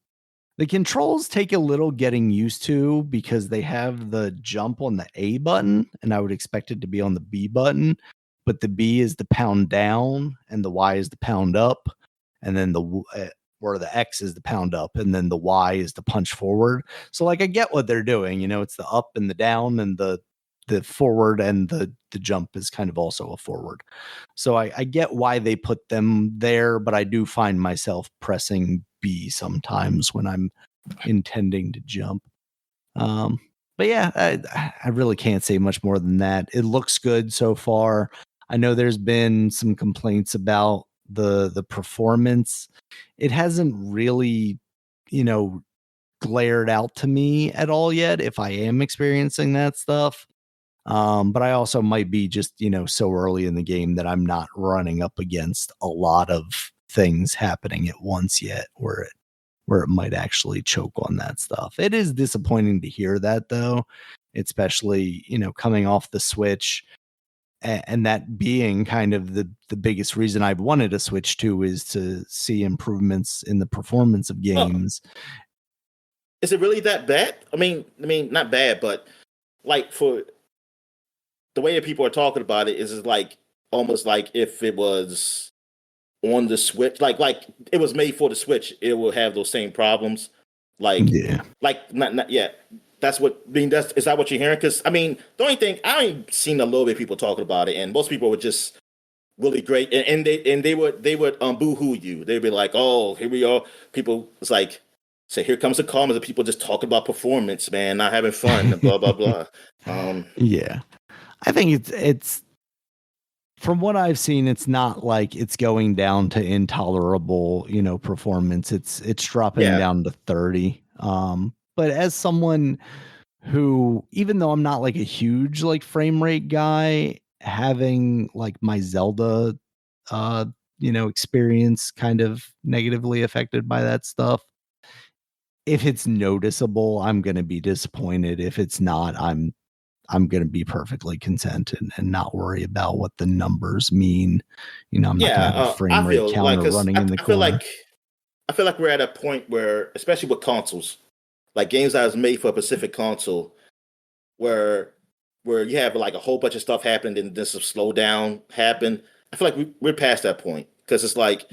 the controls take a little getting used to because they have the jump on the A button, and I would expect it to be on the B button. But the B is the pound down, and the Y is the pound up, and then or the X is the pound up, and then the Y is the punch forward. So like I get what they're doing. It's the up and the down, and the forward, and the jump is kind of also a forward. So I get why they put them there, but I do find myself pressing B sometimes when I'm intending to jump. Um, but yeah, I really can't say much more than that. It looks good so far. I know there's been some complaints about the performance. It hasn't really, glared out to me at all yet if I am experiencing that stuff. But I also might be just, so early in the game that I'm not running up against a lot of things happening at once yet where it might actually choke on that stuff. It is disappointing to hear that though, especially, coming off the Switch and that being kind of the biggest reason I've wanted to switch to is to see improvements in the performance of Oh, games. is it really that bad? I mean, not bad, but like for the way that people are talking about it is like almost like if it was on the Switch, like it was made for the Switch, it will have those same problems. Like, Yeah. not yet. That's what I mean. That's is that what you're hearing? Because I mean, the only thing I ain't seen a little bit of people talking about it, and most people were just really great, and they would boo hoo you. They'd be like, "Oh, here we are." People it's like say, "Here comes the comments of people just talking about performance, man, not having fun, and blah blah blah." Yeah. I think it's from what I've seen, it's not like it's going down to intolerable, performance. It's dropping Yeah. down to 30. But as someone who, even though I'm not like a huge like frame rate guy, having like my Zelda uh, experience kind of negatively affected by that stuff. if it's noticeable, I'm going to be disappointed. If it's not, I'm going to be perfectly content and not worry about what the numbers mean. I'm not going to Yeah, have a I frame rate feel like counter because running in the I feel corner. like we're at a point where, especially with consoles, like games that was made for a specific console, where you have like a whole bunch of stuff happen and then some slowdown happen. I feel like we're past that point because it's like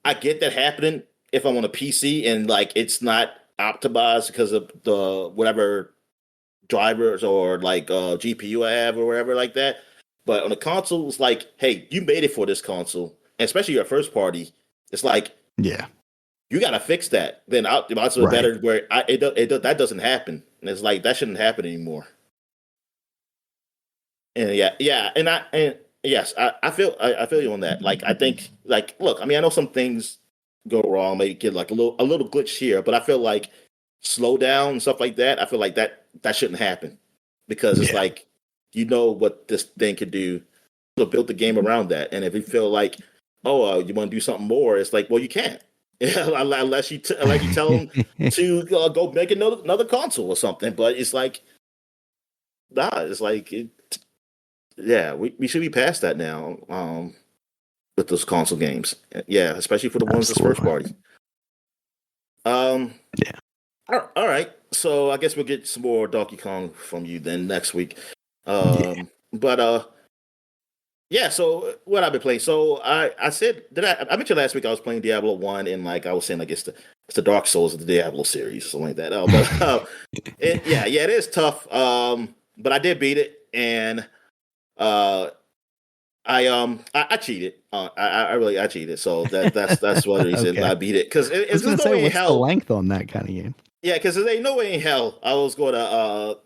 I get that happening if I'm on a PC and like it's not optimized because of the whatever drivers or like GPU I have or whatever like that. But on the console, it's like, hey, you made it for this console, and especially your first party. It's like Yeah. you got to fix that. Then I might as well Right. better where that doesn't happen, and it's like that shouldn't happen anymore. And yeah, and yes, I feel you on that. Like I think like look, I mean I know some things go wrong, maybe get like a little glitch here, but I feel like slow down and stuff like that. I feel like that shouldn't happen because it's Yeah. like you know what this thing could do. So build the game around that, and if you feel like you want to do something more, it's like well you can't unless you tell them to go make another console or something. But it's like nah, it's like yeah, we should be past that now. With those console games, yeah, especially for the ones that's first Absolutely. party. Um, Yeah. all right. So I guess we'll get some more Donkey Kong from you then next week. Yeah. But yeah. So what I've been playing. So I said did I mentioned last week I was playing Diablo 1 and like I was saying like it's the Dark Souls of the Diablo series or something like that. But yeah, it is tough. But I did beat it and uh I cheated. I cheated. So that's one reason Okay. I beat it because I was it's going there's to no say, way in what's the hell. length on that kind of game? Yeah, because there ain't no way in hell I was going to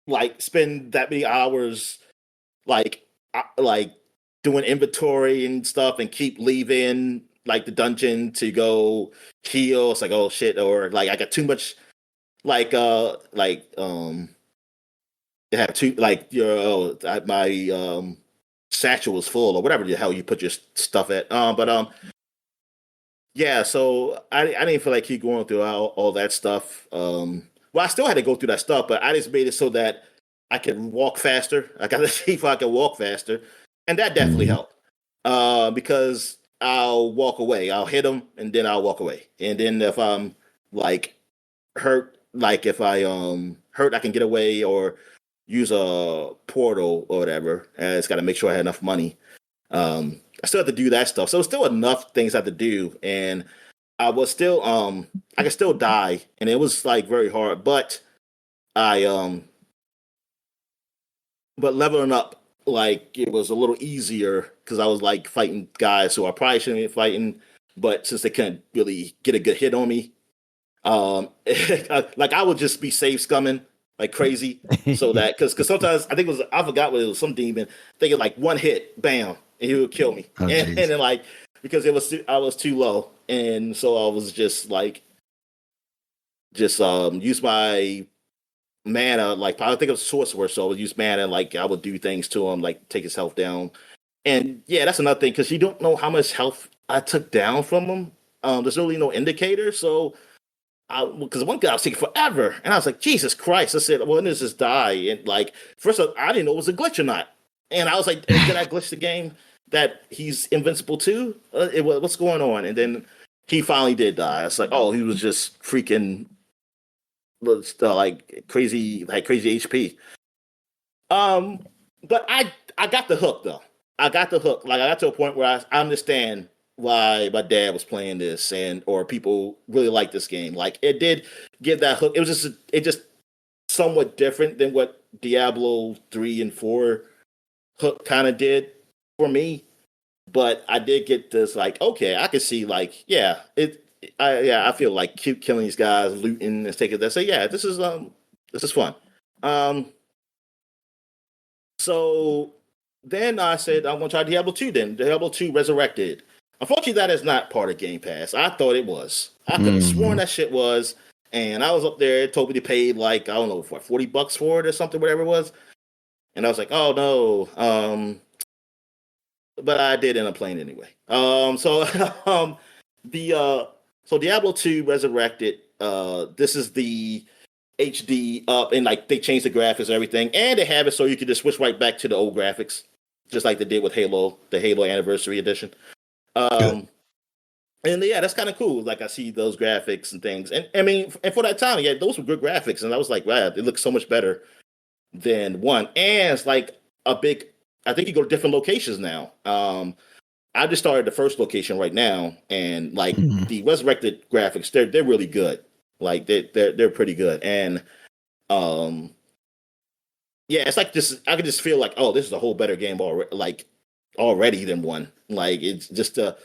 like spend that many hours like like doing inventory and stuff and keep leaving like the dungeon to go heal. It's like oh shit, or like I got too much it had too like your my satchel was full or whatever the hell you put your stuff at. But yeah, so I didn't feel like keep going through all that stuff. Well, I still had to go through that stuff, but I just made it so that I could walk faster. I got to see if I could walk faster, and that definitely Mhm. helped. Because I'll walk away, I'll hit them, and then I'll walk away, and then if I'm like hurt, like if I hurt, I can get away or use a portal or whatever. And it's got to make sure I had enough money. I still have to do that stuff. So it's still enough things I had to do, and I was still I could still die, and it was like very hard. But I but leveling up like it was a little easier because I was like fighting guys who I probably shouldn't be fighting, but since they couldn't really get a good hit on me, like I would just be save scumming like crazy. So that because sometimes I think it was I forgot what it was some demon thinking like one hit, bam, and he would kill me, Oh, and geez. then like because I was too low, and so I was just like just use my mana like I think it was sorcerer, so I would use mana like I would do things to him like take his health down, and yeah, that's another thing because you don't know how much health I took down from him. There's really no indicator, so because one guy was taking forever, and I was like, Jesus Christ! I said, well, when does this die? And like, first of all, I didn't know it was a glitch or not, and I was like, did I glitch the game that he's invincible too? What's going on? And then he finally did die. I was like, oh, he was just freaking like crazy HP. Um, but I got the hook though. I got the hook. Like I got to a point where I understand why my dad was playing this and or people really like this game. Like it did give that hook. It was just somewhat different than what Diablo 3 and 4 hook kind of did for me. But I did get this like, okay, I can see like, yeah, I feel like keep killing these guys, looting and taking that. Say, yeah, this is fun. Um so then I said, I'm going to try Diablo 2 then. Diablo 2 Resurrected. Unfortunately, that is not part of Game Pass. I thought it was. I could have sworn Mhm. that shit was. And I was up there, it told me to pay like, I don't know, for $40 for it or something, whatever it was. And I was like, oh no. But I did end up playing anyway. So the so Diablo 2 Resurrected. this is the HD up, and like they changed the graphics and everything, and they have it so you can just switch right back to the old graphics, just like they did with Halo, the Halo Anniversary Edition. Good. Um, and yeah, that's kind of cool. Like I see those graphics and things, and I mean, and for that time, yeah, those were good graphics, and I was like, wow, it looks so much better than one. And it's like a big. I think you go to different locations now. I just started the first location right now, and like Mhm. the resurrected graphics, they're really good. Like they're pretty good, and um, yeah, it's like this. I can just feel like, oh, this is a whole better game already. Like already than one. Like it's just the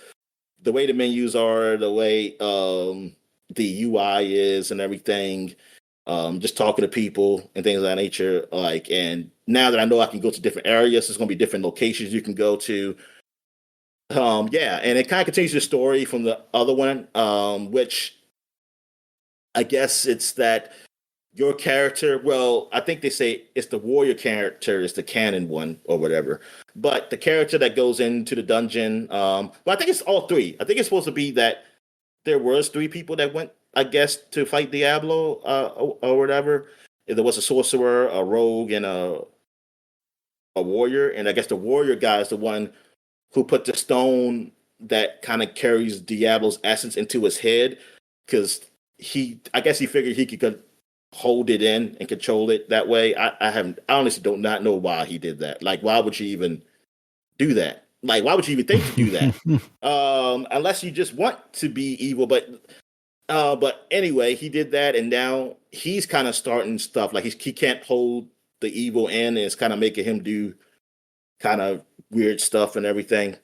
way the menus are, the way the UI is, and everything. Just talking to people and things of that nature. Like, and now that I know I can go to different areas, there's going to be different locations you can go to. Yeah, and it kind of continues the story from the other one, which I guess it's that your character. Well, I think they say it's the warrior character is the canon one or whatever. But the character that goes into the dungeon, well, I think it's all three. I think it's supposed to be that there was three people that went, I guess, to fight Diablo or whatever. There was a sorcerer, a rogue, and a warrior. And I guess the warrior guy is the one who put the stone that kind of carries Diablo's essence into his head because I guess he figured he could hold it in and control it that way. I honestly do not know why he did that. Like, why would you even do that? Like, why would you even think to do that? Unless you just want to be evil. But anyway, he did that, and now he's kind of starting stuff. Like he can't hold the evil in, and it's kind of making him do kind of weird stuff and everything.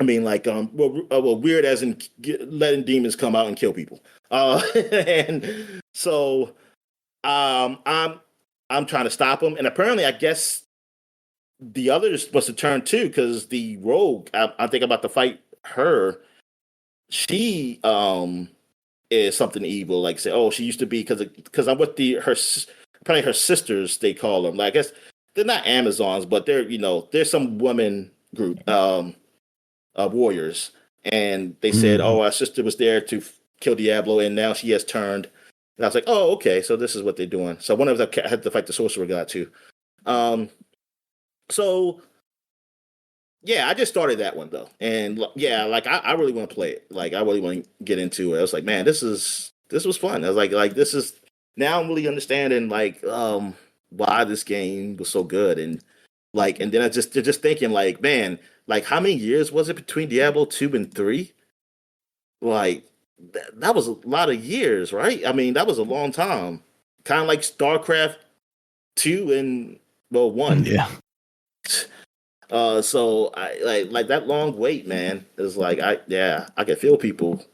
I mean, like, well, weird as in letting demons come out and kill people. And so, um, I'm, I'm trying to stop him, and apparently, I guess the others must have turned too, because the rogue, I'm thinking about to fight her. She, is something evil. Like say, oh, she used to be because I'm with apparently her sisters. They call them. Like I guess they're not Amazons, but they're some women group. Warriors, and they said, Mhm. "Oh, our sister was there to kill Diablo, and now she has turned." And I was like, "Oh, okay, so this is what they're doing." So one of them had to fight the sorcerer god too. Um, so yeah, I just started that one though, and yeah, like I really want to play it. Like I really want to get into it. I was like, man, this was fun. I was like this is now I'm really understanding like why this game was so good, and then I just thinking like, man, like how many years was it between Diablo 2 and 3? Like that was a lot of years, right? I mean, that was a long time. Kind of like StarCraft 2 and well 1. Yeah. So I like that long wait, man. Is like I can feel people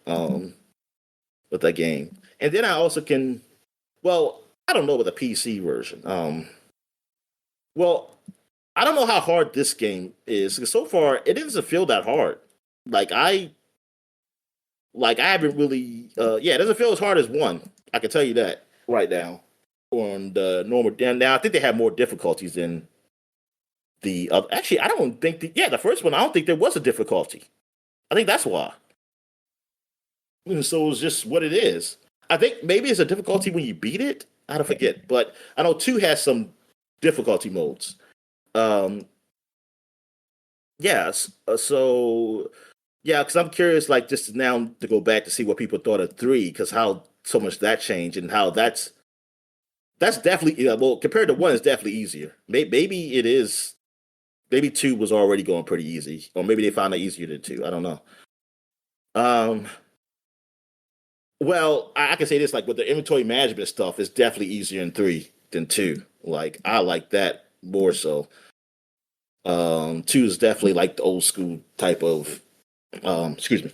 with that game. And then I also can well, I don't know with the PC version. Well, I don't know how hard this game is because so far it doesn't feel that hard. Like I haven't really yeah, it doesn't feel as hard as one. I can tell you that right now on the normal. And now I think they have more difficulties than the other. Actually, I don't think the first one I don't think there was a difficulty. I think that's why. And so it's just what it is. I think maybe it's a difficulty when you beat it. I don't forget, but I know 2 has some difficulty modes. Um, yes. So yeah, because I'm curious, like just now to go back to see what people thought of 3, because how so much that changed and how that's definitely yeah, well compared to 1, it's definitely easier. Maybe it is. Maybe 2 was already going pretty easy, or maybe they found it easier than 2. I don't know. Um, well, I can say this: like with the inventory management stuff, it's definitely easier in 3 than 2. Like I like that more so. 2 is definitely like the old school type of excuse me.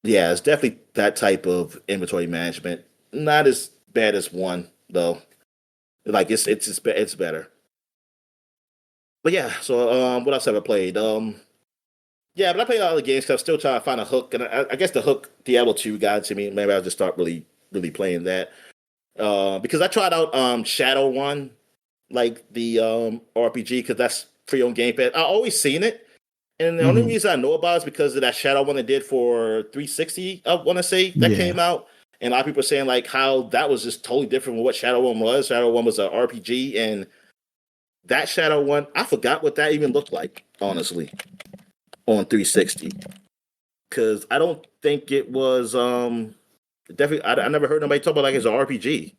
Yeah, it's definitely that type of inventory management. Not as bad as 1 though. Like it's better. But yeah, so what else have I played? Yeah, but I played a lot of the games because I'm still trying to find a hook, and I guess the hook Diablo 2 got to me. Maybe I'll just start really playing that. Because I tried out Shadow One, like the RPG, because that's free on Game Pass. I always seen it, And the only Mhm. reason I know about it is because of that Shadow one it did for 360, I want to say, that Yeah. came out. And a lot of people are saying like how that was just totally different from what Shadow One was. Shadow One was an RPG, and that Shadow One, I forgot what that even looked like, honestly, on 360. Because I don't think it was definitely. I never heard nobody talk about like it's an RPG.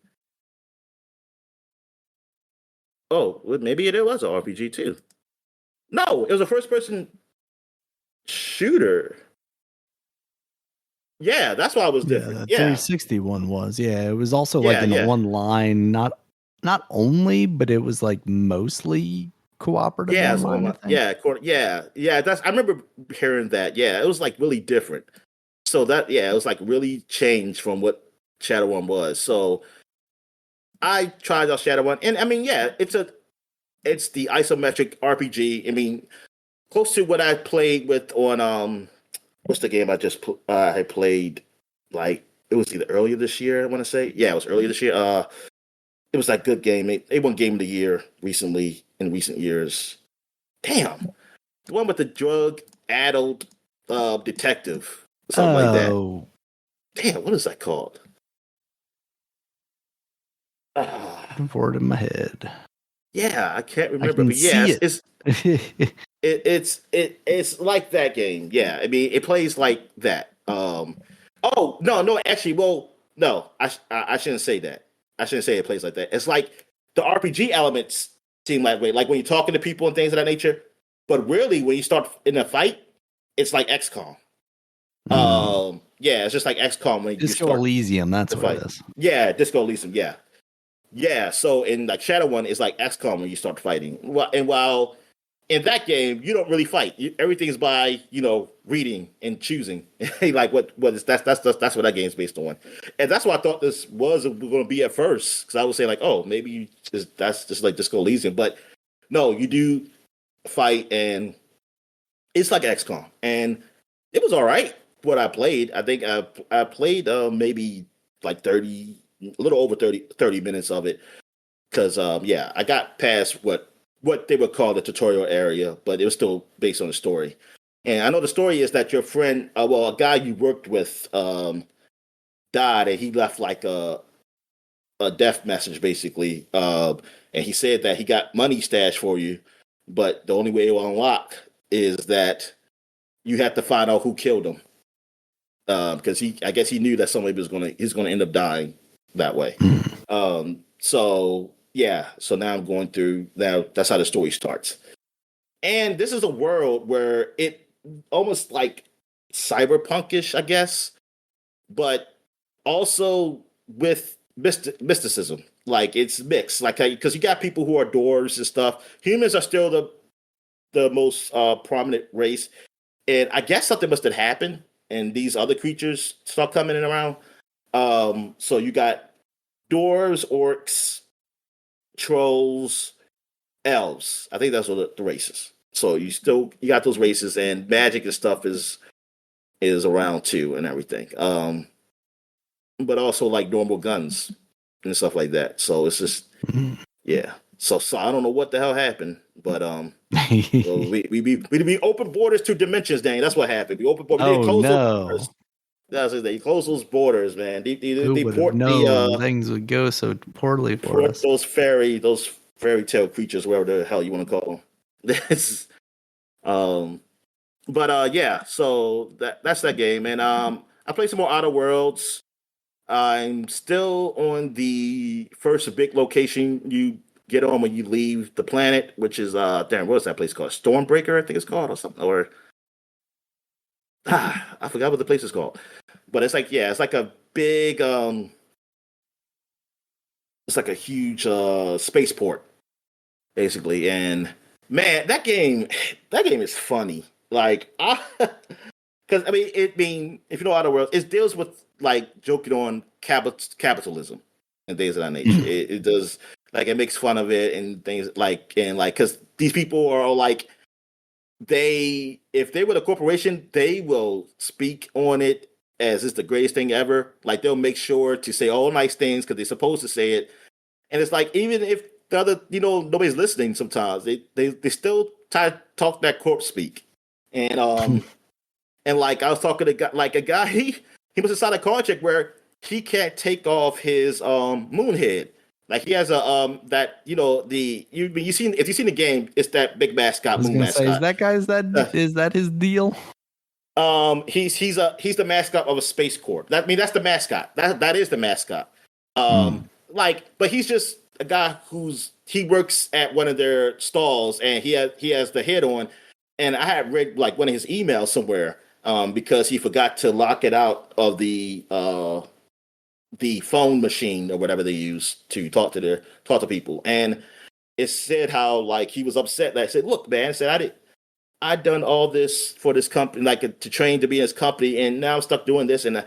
Oh, well, maybe it was an RPG too. No, it was a first person shooter. Yeah, that's why it was Yeah, different. the Yeah, 360 one was. Yeah, it was also like yeah, in a yeah. one line, not only, but it was like mostly cooperative Yeah, online, I think. yeah, yeah, yeah. That's I remember hearing that. Yeah, it was like really different. So that yeah, it was like really changed from what Shadow One was. So I tried out Shadow One, and I mean, yeah, it's the isometric RPG. I mean, close to what I played with on what's the game I just I played like it was either earlier this year. I want to say yeah, it was earlier this year. It was like good game. It won Game of the Year recently in recent years. Damn, the one with the drug addled detective, something like that. Oh, Damn, what is that called? Ah, looking forward in my head. yeah, I can't I remember, can but yeah, see it. it's like that game. Yeah, I mean, it plays like that. Oh no, actually, well, no, I shouldn't say that. I shouldn't say it plays like that. It's like the RPG elements seem that way, like when you're talking to people and things of that nature. But really, when you start in a fight, it's like XCOM. Mm. Yeah, it's just like XCOM when you Disco start Elysium, that's the what it fight. is. Yeah, Disco Elysium. Yeah, yeah. So in like Shadow One, it's like XCOM when you start fighting. And while in that game, you don't really fight. Everything's by reading and choosing, like what is that's what that game's based on, and that's what I thought this was going to be at first. Because I was saying like, oh, maybe that's just like Disco Elysium, but no, you do fight, and it's like XCOM, and it was all right. What I played, I think I played maybe like 30, a little over 30 minutes of it because yeah, I got past what they would call the tutorial area, but it was still based on the story. And I know the story is that your friend, well, a guy you worked with, died, and he left like a death message basically, and he said that he got money stashed for you, but the only way it will unlock is that you have to find out who killed him, because I guess he knew that somebody he's gonna end up dying that way. Mm. So yeah, so now I'm going through now. That's how the story starts, and this is a world where it almost like cyberpunkish, I guess, but also with mysticism. Like it's mixed, like because you got people who are dwarves and stuff. Humans are still the most prominent race, and I guess something must have happened, and these other creatures start coming in around. So you got dwarves, orcs, trolls, elves. I think that's what the races. So you got those races, and magic and stuff is around too, and everything. But also like normal guns and stuff like that. So it's just Mm. yeah. So I don't know what the hell happened, but well, we open borders to dimensions, Dang. That's what happened. We open borders. We didn't Oh, close those borders. no. That's it. They close those borders, man. Who They would have port the known things would go so poorly for port us? those fairy tale creatures, whatever the hell you want to call them. That's um, but yeah. So that's that game, and I played some more Outer Worlds. I'm still on the first big location you get on when you leave the planet, which is damn, what is that place called? Stormbreaker, I think it's called, or something, or I forgot what the place is called. But it's like yeah, it's like a big it's like a huge spaceport basically, and man, that game is funny. Like I because I mean, if you know Outer Worlds, it deals with like joking on capitalism and things of that nature. Mm. It does like it makes fun of it and things like because these people are all like if they were a corporation, they will speak on it as it's the greatest thing ever. Like they'll make sure to say all nice things because they're supposed to say it. And it's like even if the other nobody's listening, sometimes they still try to talk that corp speak and and like I was talking to a guy, he must have signed a contract where he can't take off his moon head. Like he has a that the you seen if you seen the game, it's that big I mascot, was moon gonna say, mascot. Uh, is that his deal? he's the mascot of a space corp. That's the mascot. That is the mascot. Mm. But he's just a guy he works at one of their stalls, and he has the head on. And I had read like one of his emails somewhere, because he forgot to lock it out of the phone machine or whatever they use to talk to people. And it said how like he was upset. That I said, look, man, I said I done all this for this company, like to train to be in this company, and now I'm stuck doing this. And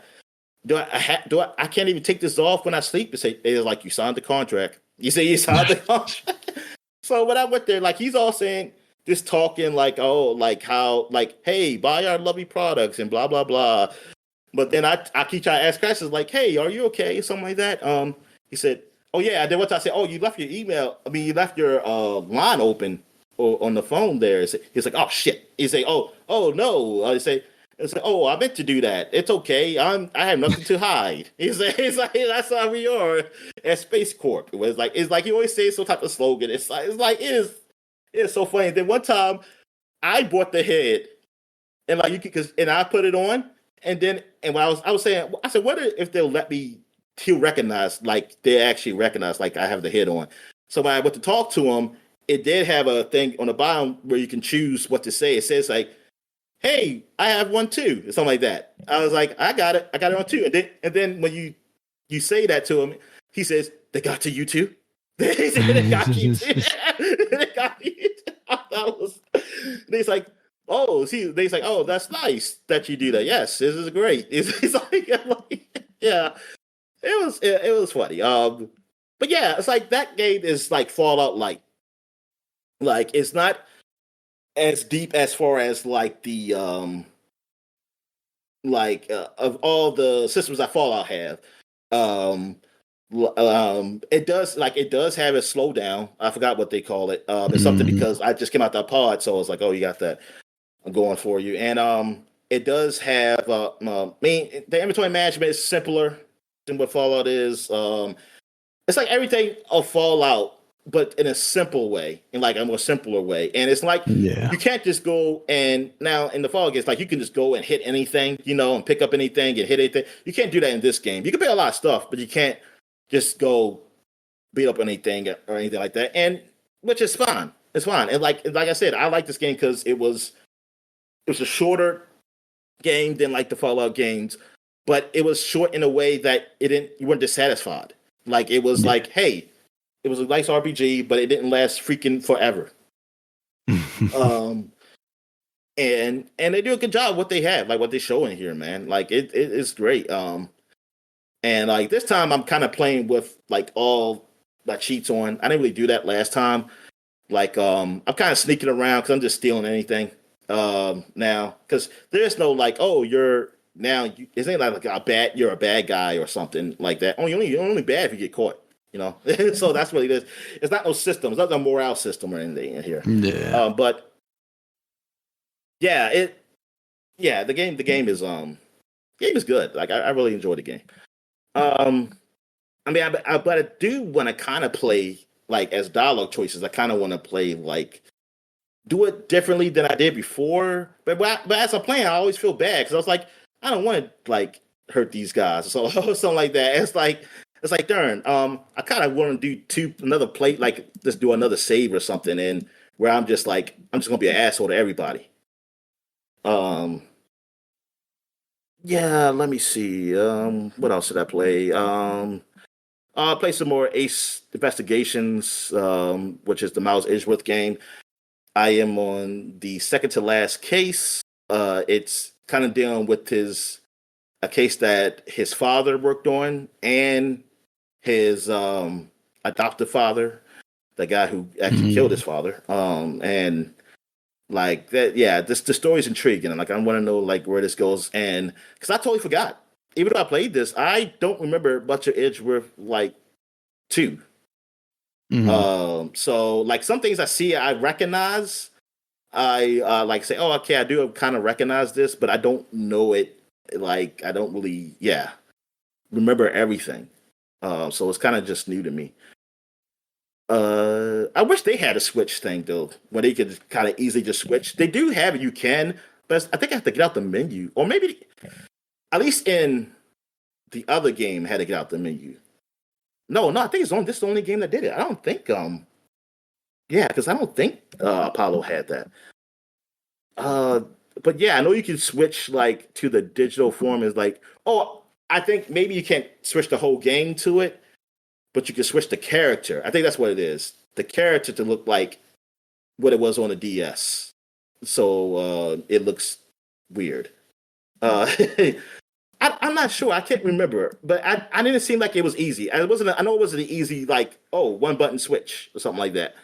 I can't even take this off when I sleep. It's like, you signed the contract. You say you signed the contract. So when I went there, like he's all saying, just talking like, oh, like how, like, hey, buy our lovely products and blah blah blah. But then I keep trying to ask questions like, hey, are you okay? Something like that. He said, oh yeah. And then once I said, oh, you left your email. I mean, you left your line open on the phone there. He's like, oh shit. He's like, oh no. I say, oh, I meant to do that. It's okay. I have nothing to hide. He's like that's how we are at Space Corp. It's like he always says some type of slogan. It is so funny. Then one time I bought the head, and like you could, and I put it on, and when I was saying, I said, what if they'll let me? He'll recognize, like they actually recognize, like I have the head on. So when I went to talk to him, it did have a thing on the bottom where you can choose what to say. It says like, "Hey, I have one too," or something like that. I was like, I got it on too. And then when you say that to him, he says, "They got to you too." They said they got you too. They got you. Too. I thought it was. He's like, oh, see, he's like, oh, that's nice that you do that. Yes, this is great. It's like, yeah, it was funny. But yeah, it's like that game is like Fallout Light. Like it's not as deep as far as like the of all the systems that Fallout have. Um, it does have a slowdown. I forgot what they call it. It's something Mhm. because I just came out the pod, so I was like, oh, you got that going for you. And it does have. I mean, the inventory management is simpler than what Fallout is. It's like everything of Fallout, but in a simple way, in like a more simpler way. And it's like Yeah. you can't just go and now in the Fallout games, like you can just go and hit anything, and pick up anything and hit anything. You can't do that in this game. You can pick a lot of stuff, but you can't just go beat up anything or anything like that. And which is fine. It's fine. And like I said, I like this game because it was a shorter game than like the Fallout games, but it was short in a way that you weren't dissatisfied. Like it was Yeah. like, hey, it was a nice RPG, but it didn't last freaking forever. Um, and they do a good job what they have, like what they show in here, man. Like it is great. And like this time, I'm kind of playing with like all my cheats on. I didn't really do that last time. Like I'm kind of sneaking around because I'm just stealing anything now because there's no like, oh, it's ain't like you're a bad guy or something like that. You're only bad if you get caught. So that's what it is. It's not no system. It's not no morale system or anything in here. Yeah. But yeah, the game is good. Like I really enjoy the game. Um, I mean, but I do want to kind of play like as dialogue choices. I kind of want to play like do it differently than I did before. But as I'm playing, I always feel bad because I was like, I don't want to like hurt these guys or something like that. It's like darn. I kind of want to do another play, like just do another save or something, and where I'm just gonna be an asshole to everybody. Um, yeah. Let me see. What else did I play? I'll play some more Ace Investigations, which is the Miles Edgeworth game. I am on the second to last case. It's kind of dealing with a case that his father worked on and his adoptive father, the guy who actually killed his Mhm. father. And like that, yeah, the story's intriguing. And like I want to know like where this goes, and because I totally forgot. Even though I played this, I don't remember much of Edgeworth like two. Mhm. So like some things I see I recognize, I like say, oh, okay, I do kind of recognize this, but I don't know it. Like I don't really, remember everything. So it's kind of just new to me. I wish they had a switch thing though, where they could kind of easily just switch. They do have it, you can, but I think I have to get out the menu, or maybe at least in the other game had to get out the menu. No, I think this is the only game that did it. I don't think yeah, because I don't think Apollo had that. Uh, but yeah, I know you can switch like to the digital form. Is like, oh, I think maybe you can't switch the whole game to it, but you can switch the character. I think that's what it is. The character to look like what it was on the DS. So it looks weird. Uh, I'm not sure. I can't remember, but I didn't seem like it was easy. I wasn't. I know it wasn't an easy like one button switch or something like that,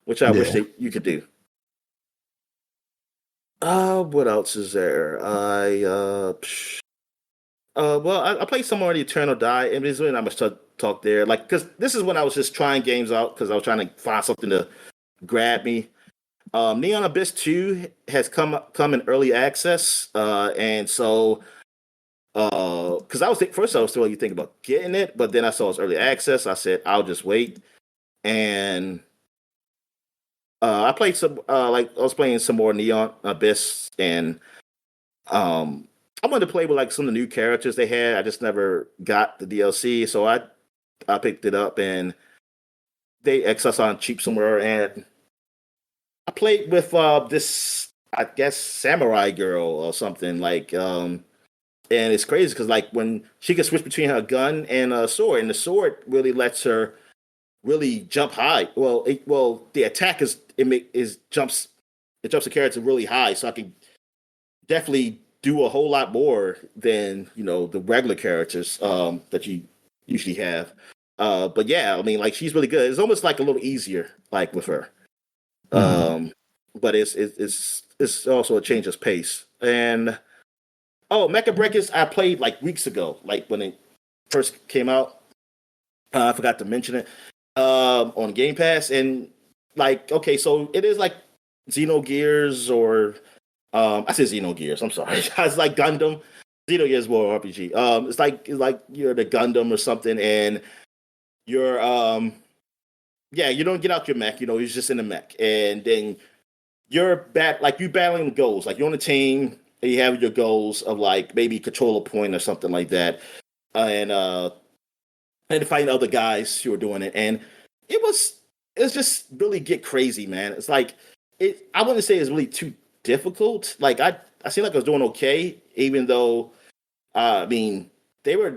which I wish Yeah. you could do. What else is there? Well, I played some more of the Eternal Die, and there's really not much to talk there. Like, because this is when I was just trying games out because I was trying to find something to grab me. Neon Abyss 2 has come in early access, and so because first I was still thinking about getting it, but then I saw it's early access. I said I'll just wait, and I played some like I was playing some more Neon Abyss, and I wanted to play with like some of the new characters they had. I just never got the DLC, so I picked it up and they access on cheap somewhere, and I played with this I guess samurai girl or something like and it's crazy because like when she can switch between her gun and a sword, and the sword really lets her really jump high. Well, the attack it jumps the character really high, so I can definitely do a whole lot more than the regular characters that you usually have. But yeah, I mean, like she's really good. It's almost like a little easier, like with her. Mhm. Um, but it's also a change of pace. And Mecha Breakers I played like weeks ago, like when it first came out. I forgot to mention it on Game Pass, and like okay, so it is like Xenogears or I said Xenogears. I'm sorry. It's like Gundam. Xenogears War RPG. It's like you're the Gundam or something, and you're yeah, you don't get out your mech. You're just in the mech, and then you battling goals. Like you're on a team, and you have your goals of like maybe control a point or something like that, and fighting other guys who are doing it, and it was it's just really get crazy, man. It's like I wouldn't say it's really too difficult. Like I seemed like I was doing okay, even though I mean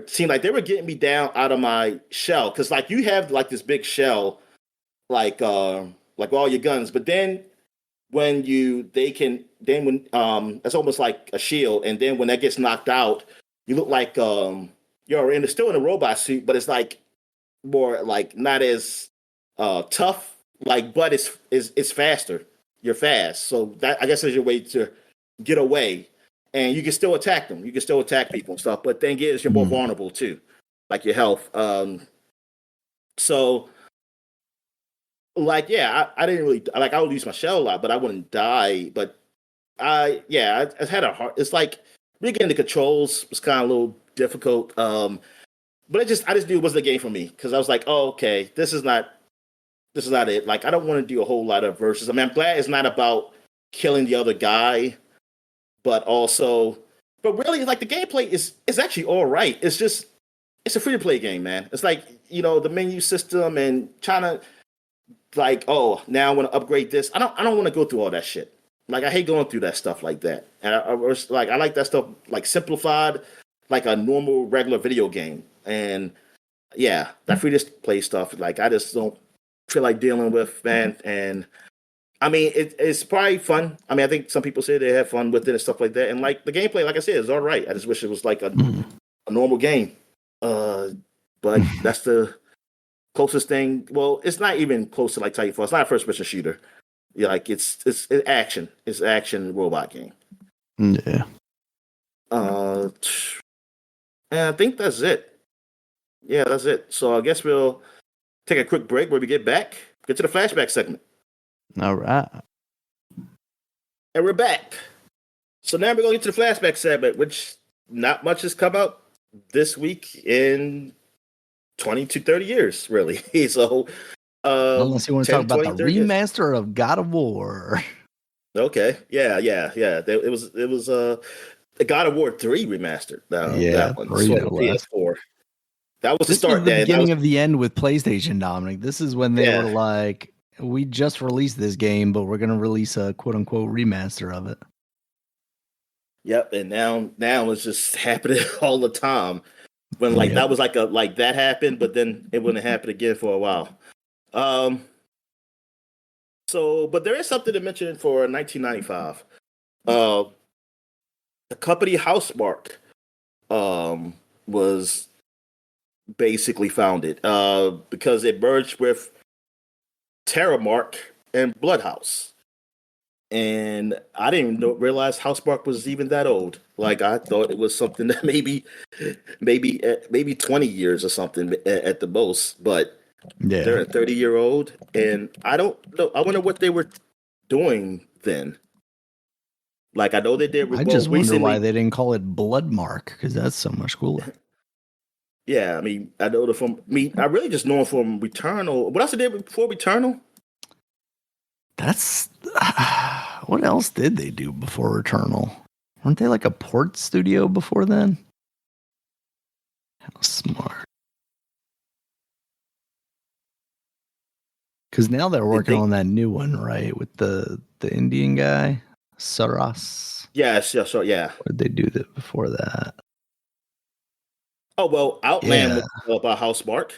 seemed like they were getting me down out of my shell because like you have like this big shell like all your guns, but then when you they can then when it's almost like a shield, and then when that gets knocked out, you look like still in a robot suit, but it's like more like not as tough, like but it's faster. You're fast, so that I guess is your way to get away, and you can still attack them. You can still attack people and stuff, but thing is you're more Mhm. vulnerable too, like your health. So like yeah, I didn't really like I would use my shell a lot, but I wouldn't die. But I had a hard. It's like really getting the controls was kind of a little difficult. But I just knew it wasn't a game for me because I was like, oh okay, this is not it. Like I don't want to do a whole lot of verses. I mean, I'm glad it's not about killing the other guy, but also, but really, like the gameplay is actually all right. It's a free to play game, man. It's like the menu system and trying to like, oh, now I want to upgrade this. I don't want to go through all that shit. Like I hate going through that stuff like that. And I like that stuff like simplified, like a normal regular video game. And yeah, that free to play stuff, like I just don't feel like dealing with, man. And I mean, it's probably fun. I mean, I think some people say they have fun with it and stuff like that. And like the gameplay, like I said, is all right. I just wish it was like Mhm. a normal game. Uh, but that's the closest thing. Well, it's not even close to like Titanfall. It's not a first person shooter. Yeah, like it's action. It's action robot game. Yeah. Uh, and I think that's it. Yeah, that's it. So I guess we'll take a quick break where we get to the flashback segment. All right. And we're back. So now we're going to get to the flashback segment, which not much has come out this week in 20 to 30 years, really. So, Unless you want to talk 10, about 20, the 30 years. remaster of God of War. Okay. Yeah. It was the God of War 3 remastered. Yeah, That one. 3 So no on less. PS4. That was the This was start, the Dan. That was, beginning of the end with PlayStation, Dominic. This is when they were yeah. like, we just released this game, but we're going to release a quote unquote remaster of it. Yep. And now it's just happening all the time. When Yep. that was like that happened, but then it wouldn't happen again for a while. So, but there is something to mention for 1995. The company Housemarque was basically founded because it merged with Terramark and Bloodhouse. And I didn't even realize Housemarque was even that old. Like I thought it was something that maybe 20 years or something at the most. But they're Yeah. a 30-year-old, and I don't know. I wonder what they were doing then. Like I know they did. I Well, just wonder why recently, they didn't call it Bloodmark, because that's so much cooler. yeah. I mean, I know them from. I mean, I really just know them from Returnal. What else did they before Returnal? That's what else did they do before Returnal? Weren't they like a port studio before then? How smart. Because now they're working on that new one, right? With the Indian guy, Saras. Yes, yeah, so yeah. What did they do that before that? Oh well, Outland Yeah, was by Housemarque.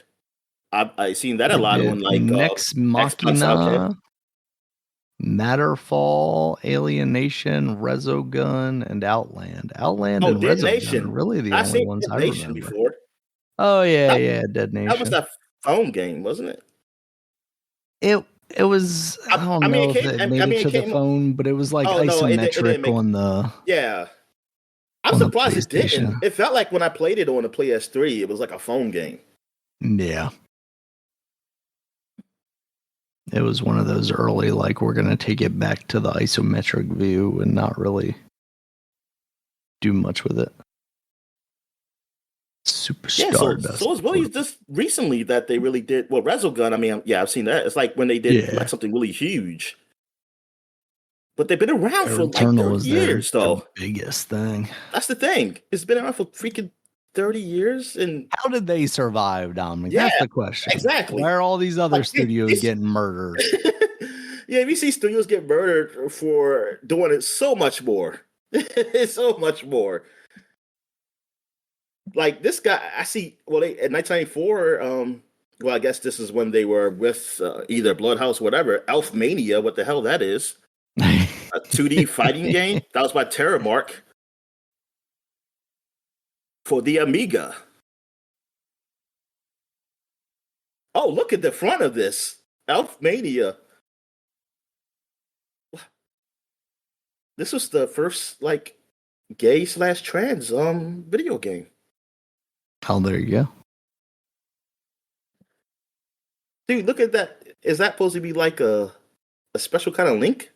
I seen that a they lot did on like Nex Xbox Arcade. Machina, Matterfall, Alienation, Resogun, and Outland. Outland Oh, and Dead Resogun are Nation. really the I only seen ones Dead I Nation remember. before. Oh yeah, That yeah, Dead that was Nation. that phone game, wasn't it? It it was, I don't know if it made it It to the came. phone, but it was like Oh no, it didn't isometric make. on the Yeah, I'm surprised it didn't. PlayStation. It felt like when I played it on the PS3, it was like a phone game. Yeah. It was one of those early, like, we're going to take it back to the isometric view and not really do much with it. Super Yeah, Stardust. so it's really just recently that they really did. Well, Resogun, I mean, yeah, I've seen that. It's like when they did like something really huge. But they've been around for like Returnal 30 was their years, though. biggest thing. That's the thing. It's been around for freaking 30 years. And How did they survive, Dominic? yeah, That's the question. exactly. Why are all these other Like, studios getting murdered? yeah, we see studios get murdered for doing it so much more. So much more. Like this guy, I see. Well, they in 1994. Well, I guess this is when they were with either Bloodhouse, whatever. Elfmania, what the hell that is? A 2D fighting game that was by Terramark for the Amiga. Oh, look at the front of this Elfmania. This was the first like gay / trans video game. Oh, there you go. Dude, look at that. Is that supposed to be like a special kind of link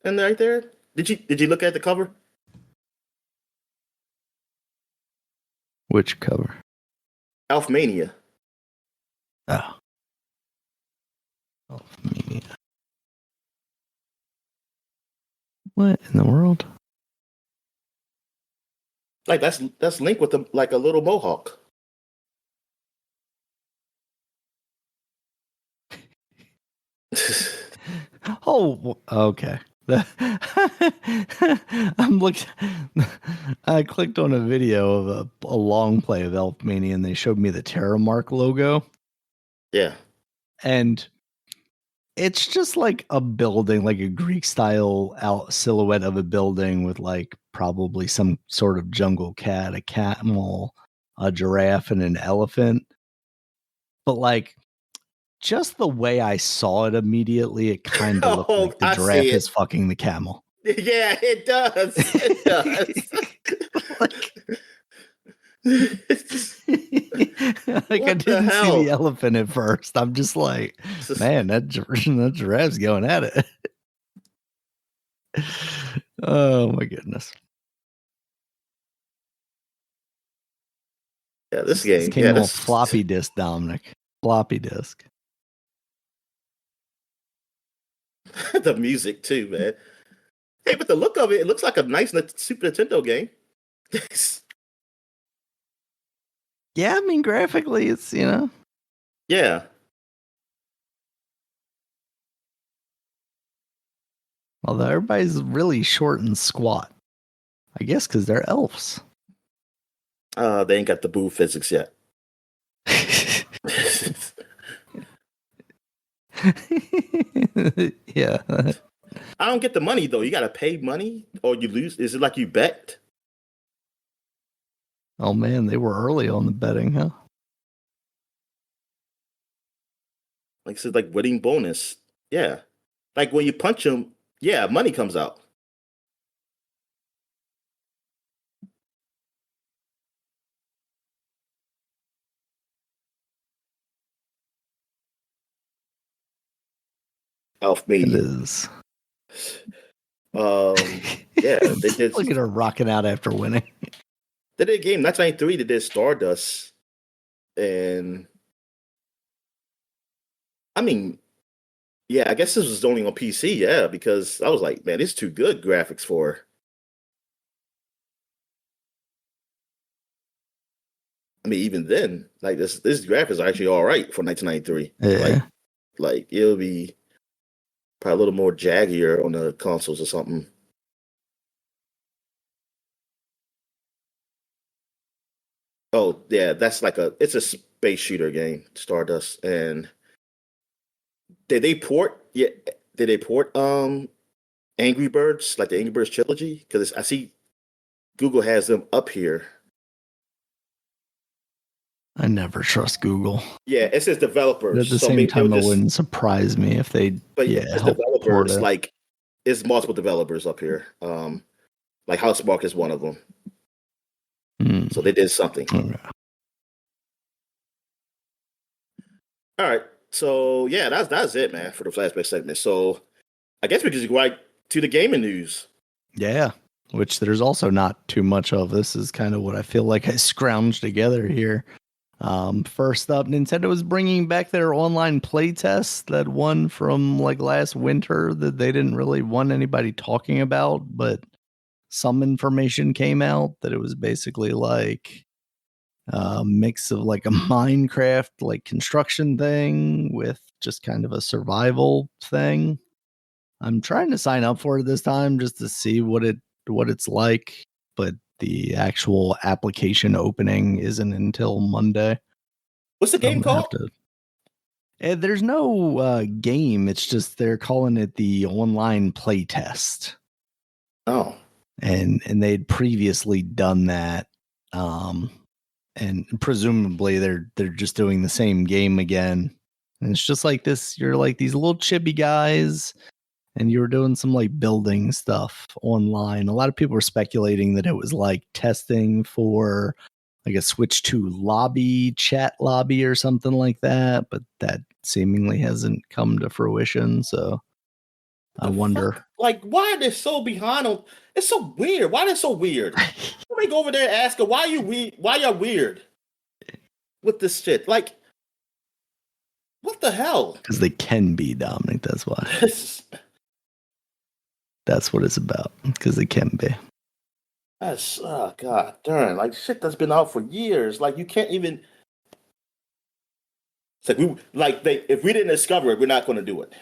in right there? Did you look at the cover? Which cover? Elfmania. Oh. Elfmania. What in the world? Like that's Link with like a little mohawk. Oh, okay. I'm looking. I clicked on a video of a long play of Elfmania, and they showed me the Terramark logo. Yeah. And it's just like a building, like a Greek style silhouette of a building with like probably some sort of jungle cat, a camel, a giraffe, and an elephant. But like just the way I saw it immediately, it kind of looked like the I giraffe see it. is fucking the camel. Yeah, it does. It does. Like I didn't see the elephant at first. I'm just like, man, that giraffe's going at it. Oh my goodness. Yeah, this This game. came Yeah, on this floppy disk, Dominic. Floppy disk. the music too, man. Hey, but the look of it, it looks like a nice Super Nintendo game. Yeah, I mean graphically it's, Yeah. although everybody's really short and squat. I guess because they're elves. They ain't got the boo physics yet. Yeah. I don't get the money though. You gotta pay money or you lose. Is it like you bet? Oh man, they were early on the betting, huh? Like it's like winning bonus. Yeah. Like when you punch them, yeah, money comes out. Elf It Medium. is. Yeah, they did. Look at her rocking out after winning. They did a game 1993. They did Stardust, and I mean, yeah, I guess this was only on PC. Yeah, because I was like, man, this is too good graphics for. I mean, even then, like this graphics are actually all right for 1993. Yeah. Like it'll be probably a little more jaggier on the consoles or something. Oh yeah, that's like it's a space shooter game, Stardust. And did they port? Yeah, did they port Angry Birds, like the Angry Birds trilogy? Because I see Google has them up here. I never trust Google. Yeah, it says But developers, at the so same maybe they were time, it just. wouldn't surprise me if they, But yeah, yeah, it's help port developers. it. Like it's multiple developers up here. Like Housemark is one of them. Mm. So they did something. Okay. All right. So yeah, that's it, man, for the flashback segment. So I guess we just go right to the gaming news. Yeah, which there's also not too much of. This is kind of what I feel like I scrounged together here. First up, Nintendo is bringing back their online playtest, that one from like last winter that they didn't really want anybody talking about, but some information came out that it was basically like a mix of like a Minecraft like construction thing with just kind of a survival thing. I'm trying to sign up for it this time just to see what it's like, but the actual application opening isn't until Monday. What's the So I'm game gonna have called? to. There's no game. It's just they're calling it the online playtest, Oh, and they'd previously done that, and presumably they're just doing the same game again. And it's just like this. You're like these little chibi guys and you were doing some like building stuff online. A lot of people were speculating that it was like testing for like a switch to lobby, chat lobby or something like that, but that seemingly hasn't come to fruition. So what I the wonder. fuck? Like, why are they so behind on? It's so weird. Why are they so weird? Let me go over there and ask her why you weird. Why you're weird with this shit? Like, what the hell? Because they can be, Dominic. That's why. That's what it's about. Because they can be. That's oh god darn, like shit that's been out for years. Like you can't even. It's like we like they if we didn't discover it, we're not going to do it.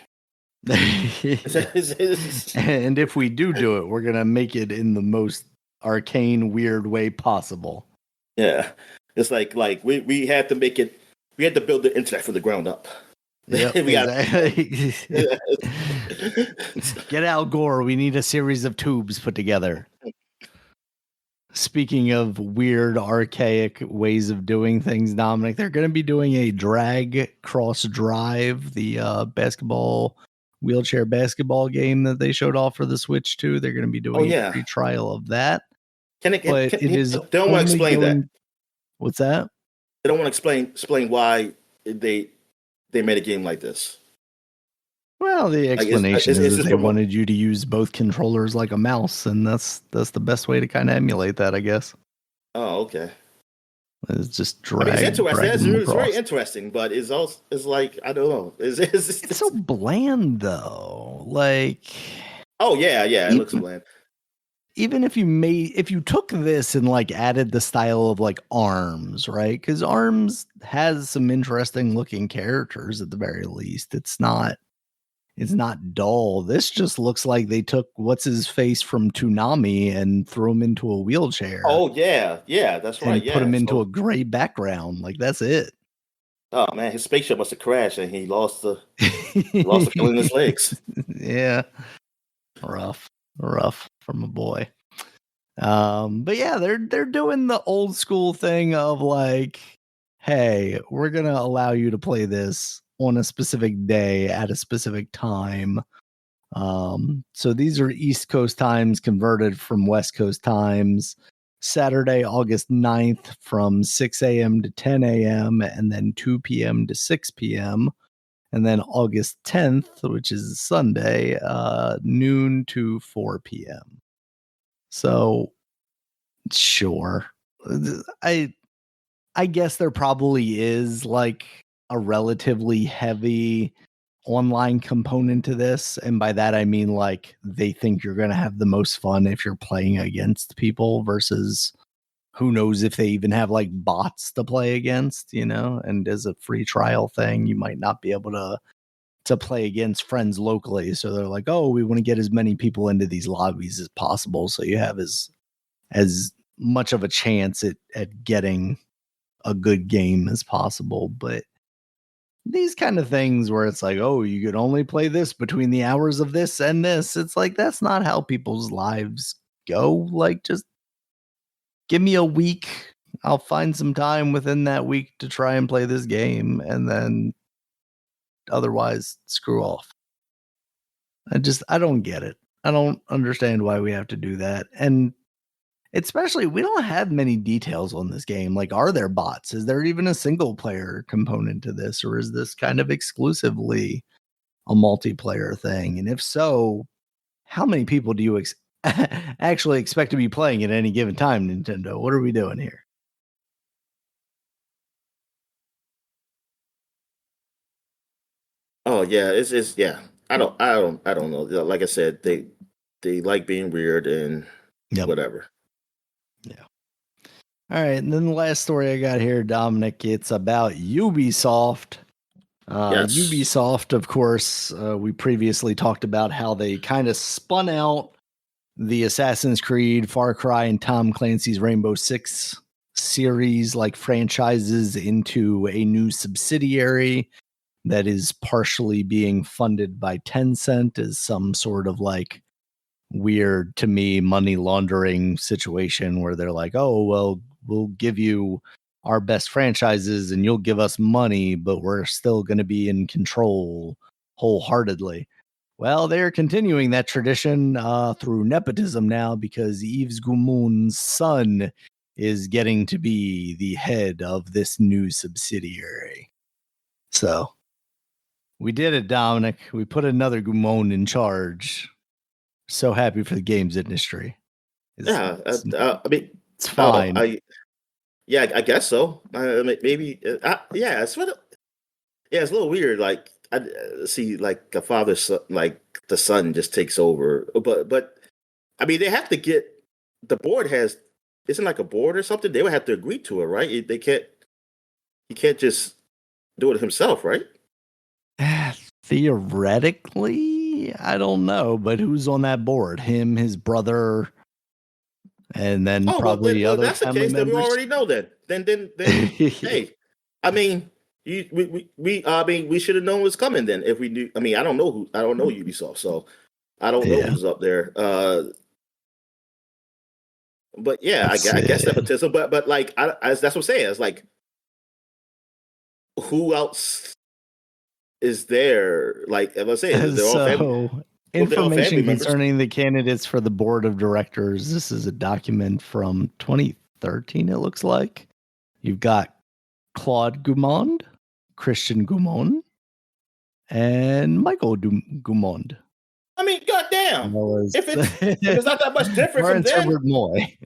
And if we do it, we're gonna make it in the most arcane, weird way possible. Yeah, it's like we had to make it. We had to build the internet from the ground up. Yep, we got exactly. Get Al Gore. We need a series of tubes put together. Speaking of weird, archaic ways of doing things, Dominic, they're going to be doing a drag cross drive, the wheelchair basketball game that they showed off for the Switch too. They're going to be oh doing a yeah. free trial of that, Can it? but it They is don't want to only explain that. going. What's that? They don't want to explain why they made a game like this. Well, the Like explanation is it's that just they from wanted you to use both controllers like a mouse, and that's the best way to kind of emulate that, I guess. oh, okay. Is just I mean, it's drag interesting. dragging them It's very across. interesting, but it's also it's like I don't know. It's so bland though. Like oh yeah, yeah. It looks even bland. even if you took this and like added the style of like Arms, right? Because Arms has some interesting looking characters at the very least. It's not dull. This just looks like they took what's his face from Toonami and threw him into a wheelchair Oh yeah, yeah. That's right. and put Yeah. him into So a gray background. Like that's it. oh man, his spaceship must have crashed, and he lost the feeling in his legs. Yeah, rough from a boy. But yeah, they're doing the old school thing of like, hey, we're gonna allow you to play this on a specific day at a specific time. So these are East Coast times converted from West Coast times. Saturday, August 9th from 6 a.m. to 10 a.m. and then 2 p.m. to 6 p.m. And then August 10th, which is Sunday, noon to 4 p.m. So sure. I I guess there probably is like a relatively heavy online component to this. And by that, I mean like they think you're going to have the most fun if you're playing against people versus who knows if they even have like bots to play against, you know? And as a free trial thing, you might not be able to play against friends locally. So they're like, oh, we want to get as many people into these lobbies as possible. So you have as much of a chance at getting a good game as possible. But these kind of things where it's like, oh, you could only play this between the hours of this and this. It's like that's not how people's lives go. Like just give me a week. I'll find some time within that week to try and play this game and then otherwise screw off. I don't get it. I don't understand why we have to do that. And especially, we don't have many details on this game. Like, are there bots? Is there even a single player component to this? Or is this kind of exclusively a multiplayer thing? And if so, how many people do you actually expect to be playing at any given time, Nintendo? What are we doing here? Oh yeah, it's yeah. I don't know. Like I said, they like being weird and Yep. whatever. Yeah. All right. And then the last story I got here, Dominic, it's about Ubisoft. Yes. Ubisoft, of course, we previously talked about how they kind of spun out the Assassin's Creed, Far Cry, and Tom Clancy's Rainbow Six series like franchises into a new subsidiary that is partially being funded by Tencent as some sort of like weird to me money laundering situation where they're like, oh, well, we'll give you our best franchises and you'll give us money, but we're still going to be in control wholeheartedly. Well, they're continuing that tradition through nepotism now because Yves Guillemot's son is getting to be the head of this new subsidiary. So we did it, Dominic. We put another Guillemot in charge. So happy for the games industry. It's, Yeah. it's, I mean, it's I don't know. fine. Yeah, I guess so. Maybe. Yeah. It's sort of. Yeah, it's a little weird. Like I see, like a father, like the son just takes over. But I mean, they have to get the board has. Isn't like a board or something. They would have to agree to it, right? They can't. He can't just do it himself, right? Theoretically, I don't know, but who's on that board? Him, his brother, and then Oh well, probably well, if other that's the family case, then we members. already know that. Then, hey, I mean, I mean, we should have known what's coming. Then, if we knew, I mean, I don't know Ubisoft, so I don't know Yeah, who's up there. But yeah, it's I guess nepotism. But like, that's what I'm saying. It's like, who else is there? Like, as I say, they're all family. so Well, they're all family information members. concerning the candidates for the board of directors. This is a document from 2013. It looks like you've got Claude Goumond, Christian Goumond, and Michael Gumond. I mean, goddamn. Was If it's not that much different from Lawrence then, Herbert Moy.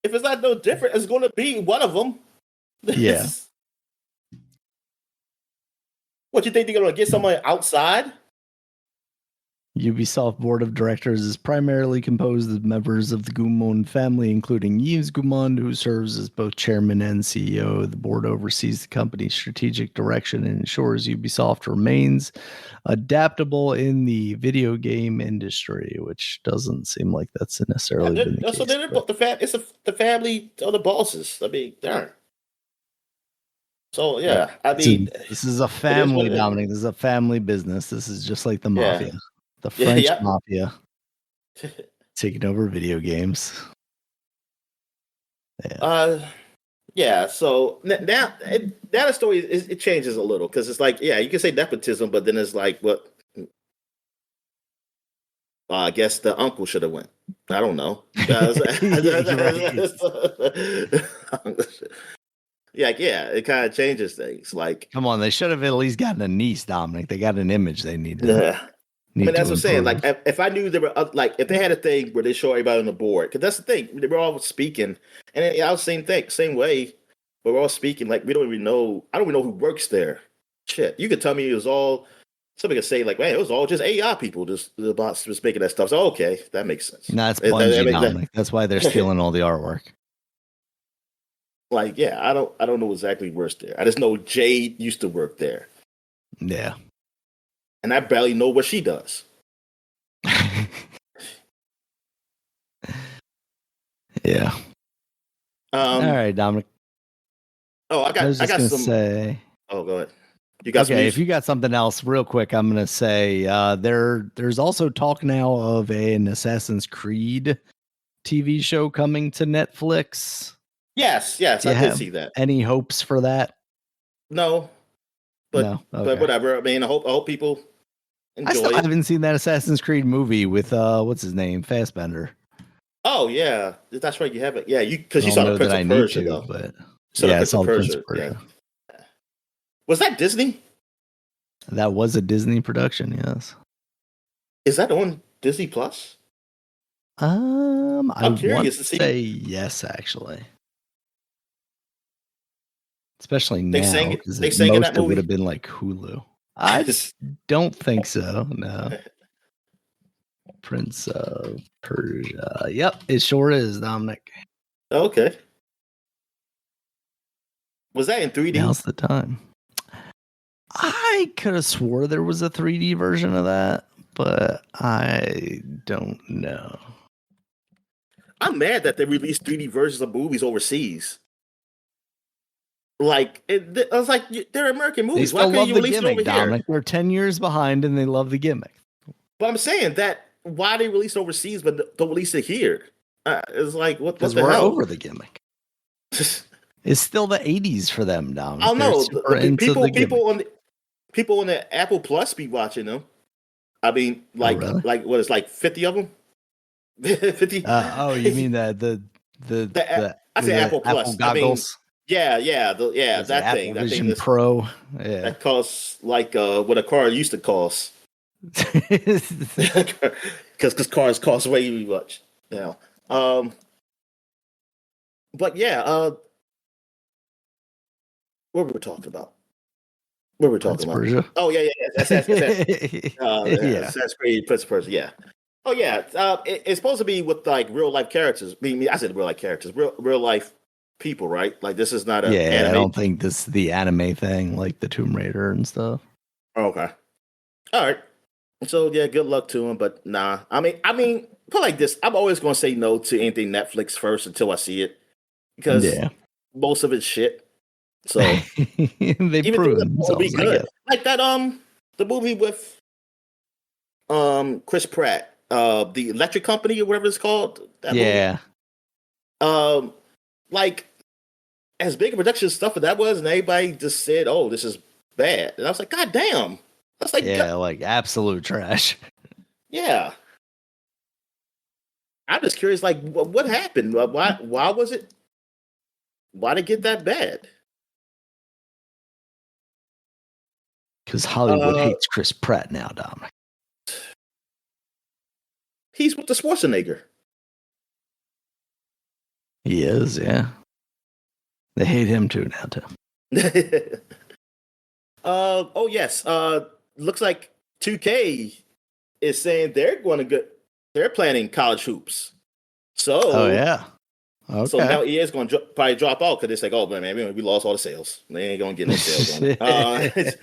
if it's not no different, it's going to be one of them. Yeah. What you think they're going to get someone outside? Ubisoft board of directors is primarily composed of members of the Gumond family, including Yves Gumond, who serves as both chairman and CEO. The board oversees the company's strategic direction and ensures Ubisoft remains adaptable in the video game industry, which doesn't seem like that's necessarily been the case. So they're both the family of the bosses. I mean, darn. So yeah, I mean, this is a family, Dominic. This is a family business. This is just like the mafia, the French mafia, taking over video games. Yeah. So now the story it changes a little because it's like, you can say nepotism, but then it's like, what? I guess the uncle should have went. I don't know. It kind of changes things. Like, come on, they should have at least gotten a niece, Dominic. They got an image they need. I mean, that's what I'm saying. Like, if I knew there were, if they had a thing where they show everybody on the board, because that's the thing, they were all speaking, and I was same way. But we're all speaking like we don't even know. I don't even know who works there. Shit, you could tell me it was all. Somebody could say like, man, it was all just AI people just making that stuff. So okay, that makes sense. No, it's Bungie, Dominic. That's why they're stealing all the artwork. Like, I don't know exactly where's there. I just know Jade used to work there. Yeah. And I barely know what she does. Yeah. All right, Dominic. Oh, I got some. Say, oh, go ahead. You got if you got something else, real quick, I'm gonna say there's also talk now of an Assassin's Creed TV show coming to Netflix. Yes, I did see that. Any hopes for that? No, but whatever. I mean, I hope people enjoy. I still haven't seen that Assassin's Creed movie with what's his name, Fassbender. Oh yeah, that's right. You haven't. Yeah, because you saw the Prince of Persia, though. But I saw the Prince of Persia. Yeah. Was that Disney? That was a Disney production. Yes. Is that on Disney Plus? I'm curious to say yes, actually. Especially now, because most it would have been like Hulu. I just don't think so. No. Prince of Persia. Yep, it sure is, Dominic. Okay. Was that in 3D? Now's the time. I could have swore there was a 3D version of that, but I don't know. I'm mad that they released 3D versions of movies overseas. Like, I was like, they're American movies. Why can't you release it over Dominic? Here? They're 10 years behind and they love the gimmick. But I'm saying that why they release it overseas but don't release it here? It's like, what the hell? Because we're over the gimmick. It's still the 80s for them, Dominic. I don't know. People on the Apple Plus be watching them. I mean, like what is like 50 of them? 50. You mean the I say Apple Plus. Apple goggles. I mean, that thing. Apple Vision Pro. Yeah. That costs like what a car used to cost. Because cars cost way too much now. But what were we talking about? Persia. Oh yeah. That's great. Prince of Persia. Yeah. Oh yeah. It's supposed to be with like real life characters. I said real life characters. Real life people, right? Like this is not a. Yeah, anime. I don't think this is the anime thing, like the Tomb Raider and stuff. Okay. All right. So yeah, good luck to him. But nah. I mean, put like this. I'm always going to say no to anything Netflix first until I see it because most of it's shit. So they prove themselves. Be good. Like that the movie with Chris Pratt, the Electric Company or whatever it's called. Movie. Like as big a production stuff as that was, and everybody just said, "Oh, this is bad," and I was like, "God damn!" That's like like absolute trash. Yeah, I'm just curious, like what happened? Why was it? Why did it get that bad? Because Hollywood hates Chris Pratt now, Dominic. He's with the Schwarzenegger. He is, yeah. They hate him too now, too. Oh yes. Looks like 2K is saying they're planning college hoops. So, oh yeah. Okay. So now EA is going to probably drop out because it's like, oh man, we lost all the sales. They ain't going to get no sales on it.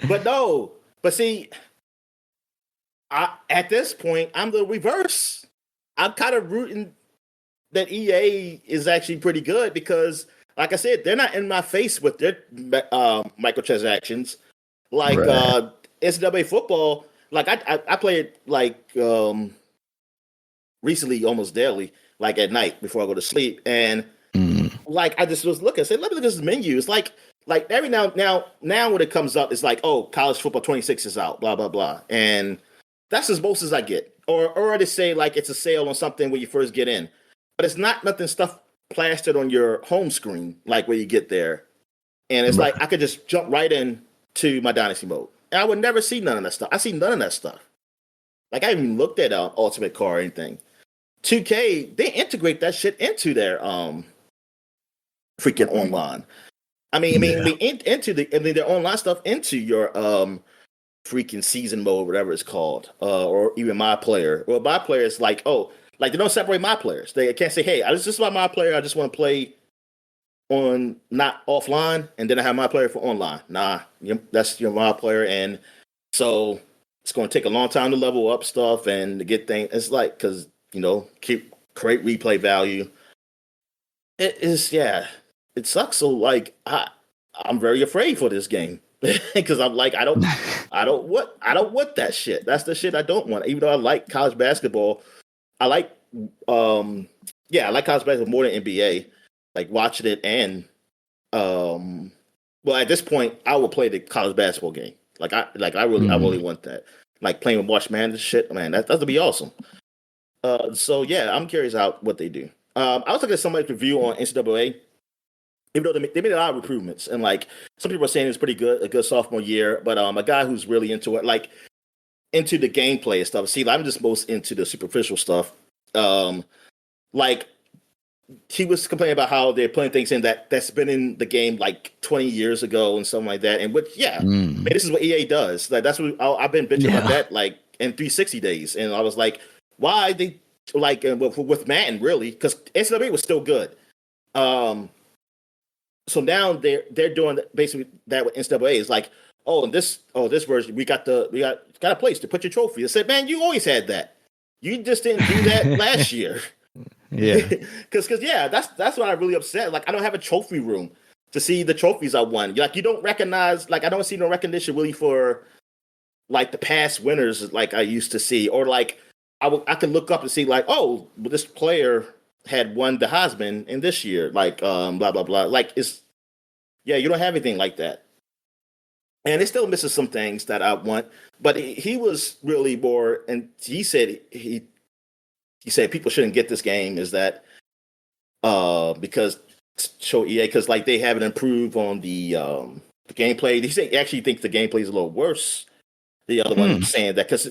But no, but see, at this point, I'm the reverse. I'm kind of rooting that EA is actually pretty good because, like I said, they're not in my face with their microtransactions. Like right. NCAA football, like I play it like recently almost daily, like at night before I go to sleep, and like I just was looking, I said, let me look at this menu. It's like every now when it comes up, it's like, oh, college football 26 is out, blah blah blah, and that's as most as I get. Or they say like it's a sale on something when you first get in, but it's not nothing stuff plastered on your home screen like when you get there, and it's like I could just jump right in to my dynasty mode, and I would never see none of that stuff. I see none of that stuff. Like I haven't even looked at Ultimate Car or anything. 2K, they integrate that shit into their freaking online. Into their online stuff into your freaking season mode, whatever it's called, or even my player. Well, my player is like, oh, like they don't separate my players. They can't say, hey, I was just about my player. I just want to play on not offline, and then I have my player for online. Nah, that's your my player, and so it's going to take a long time to level up stuff and to get things. It's like because create replay value. It is, yeah. It sucks. So like I'm very afraid for this game because I'm like I don't want that shit. That's the shit I don't want. Even though I like college basketball, I like I like college basketball more than NBA. Like watching it and well at this point I will play the college basketball game. I really want that. Like playing with March Madness shit, man. That'll be awesome. So yeah, I'm curious what they do. I was looking at somebody's review on NCAA. Even though they made a lot of improvements, and like some people are saying it's pretty good, a good sophomore year. But a guy who's really into it, like into the gameplay and stuff. See, I'm just most into the superficial stuff. Like he was complaining about how they're putting things in that's been in the game like 20 years ago and something like that. And man, this is what EA does. Like that's what I've been bitching about that like in 360 days, and I was like, why they like with Madden really? Because NCAA was still good. So now they're doing basically that with NCAA is like, this version we got a place to put your trophy. I said, man, you always had that. You just didn't do that last year. Yeah, because that's what I'm really upset. Like I don't have a trophy room to see the trophies I won. Like you don't recognize, like I don't see no recognition really for like the past winners like I used to see, or like I could look up and see like, oh, this player had won the Heisman in this year, like blah blah blah. Like you don't have anything like that, and it still misses some things that I want. But he was really more, and he said he said people shouldn't get this game is that because show EA because like they haven't improved on the gameplay. He actually thinks the gameplay is a little worse. The other one saying that because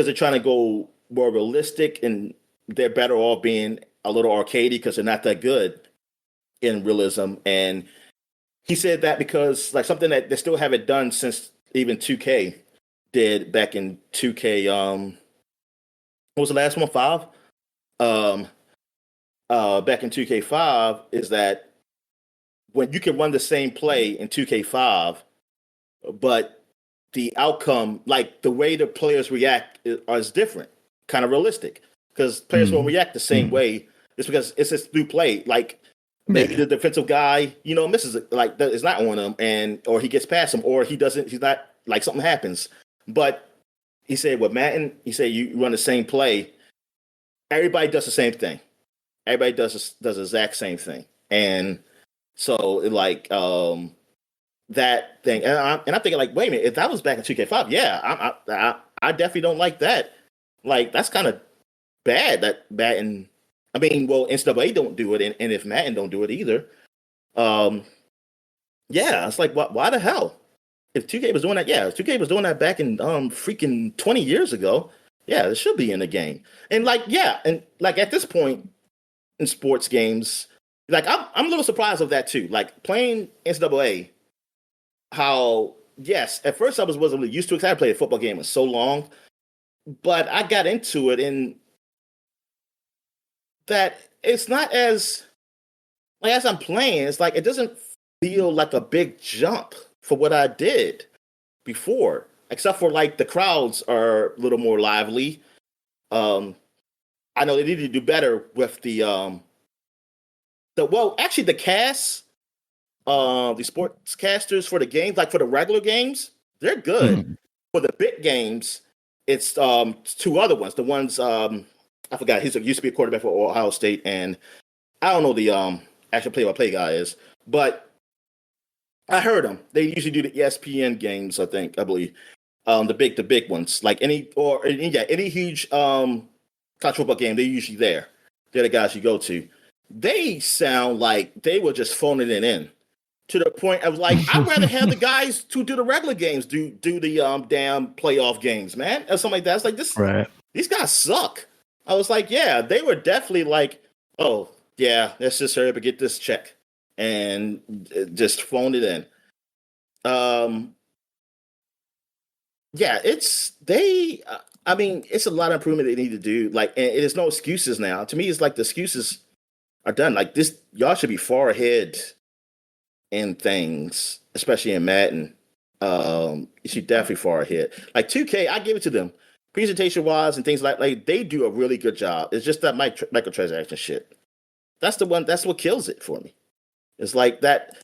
they're trying to go more realistic and they're better off being a little arcadey because they're not that good in realism. And he said that because like something that they still haven't done since even 2K did back in 2K. What was the last one? 5. Back in 2K5 is that when you can run the same play in 2K5, but the outcome, like the way the players react, is different, kind of realistic, because players won't react the same way. It's because it's this new play. Like maybe the defensive guy, misses it, like it's not on him, or he gets past him, or he doesn't. He's not like something happens. But he said with Madden, he said you run the same play, everybody does the same thing. Everybody does the exact same thing, and so like that thing, and I'm thinking like, wait a minute, if that was back in 2K5, yeah, I definitely don't like that. Like that's kind of bad. That Madden, I mean, well, NCAA don't do it, and if Madden don't do it either, yeah, it's like why the hell? if 2K was doing that, yeah, if 2K was doing that back in freaking 20 years ago, yeah, it should be in the game. And like, yeah, and like at this point in sports games, like I'm a little surprised of that too. Like playing NCAA, how yes, at first I wasn't really used to it because I played a football game for so long, but I got into it and that it's not as like as I'm playing, it's like it doesn't feel like a big jump for what I did before, except for like the crowds are a little more lively. Um, I know they need to do better with the well, actually the cast, the sportscasters for the games, like for the regular games, they're good. Mhm. For the big games, it's two other ones. The ones I forgot. He used to be a quarterback for Ohio State, and I don't know the actual play-by-play guy is, but I heard them. They usually do the ESPN games. I believe the big ones, like any huge college football game, they're usually there. They're the guys you go to. They sound like they were just phoning it in to the point of like I'd rather have the guys to do the regular games do the damn playoff games, man, or something like that. It's like this Right. these guys suck. I was like, yeah, they were definitely like, oh yeah, let's just hurry up and get this check and just phone it in. Um, yeah, it's they. I mean, it's a lot of improvement they need to do. Like, and there's no excuses now. To me, it's like the excuses are done. Like this, y'all should be far ahead in things, especially in Madden. You should definitely far ahead. Like 2K, I give it to them. Presentation wise and things like they do a really good job. It's just that microtransaction shit. That's the one. That's what kills it for me. It's like that.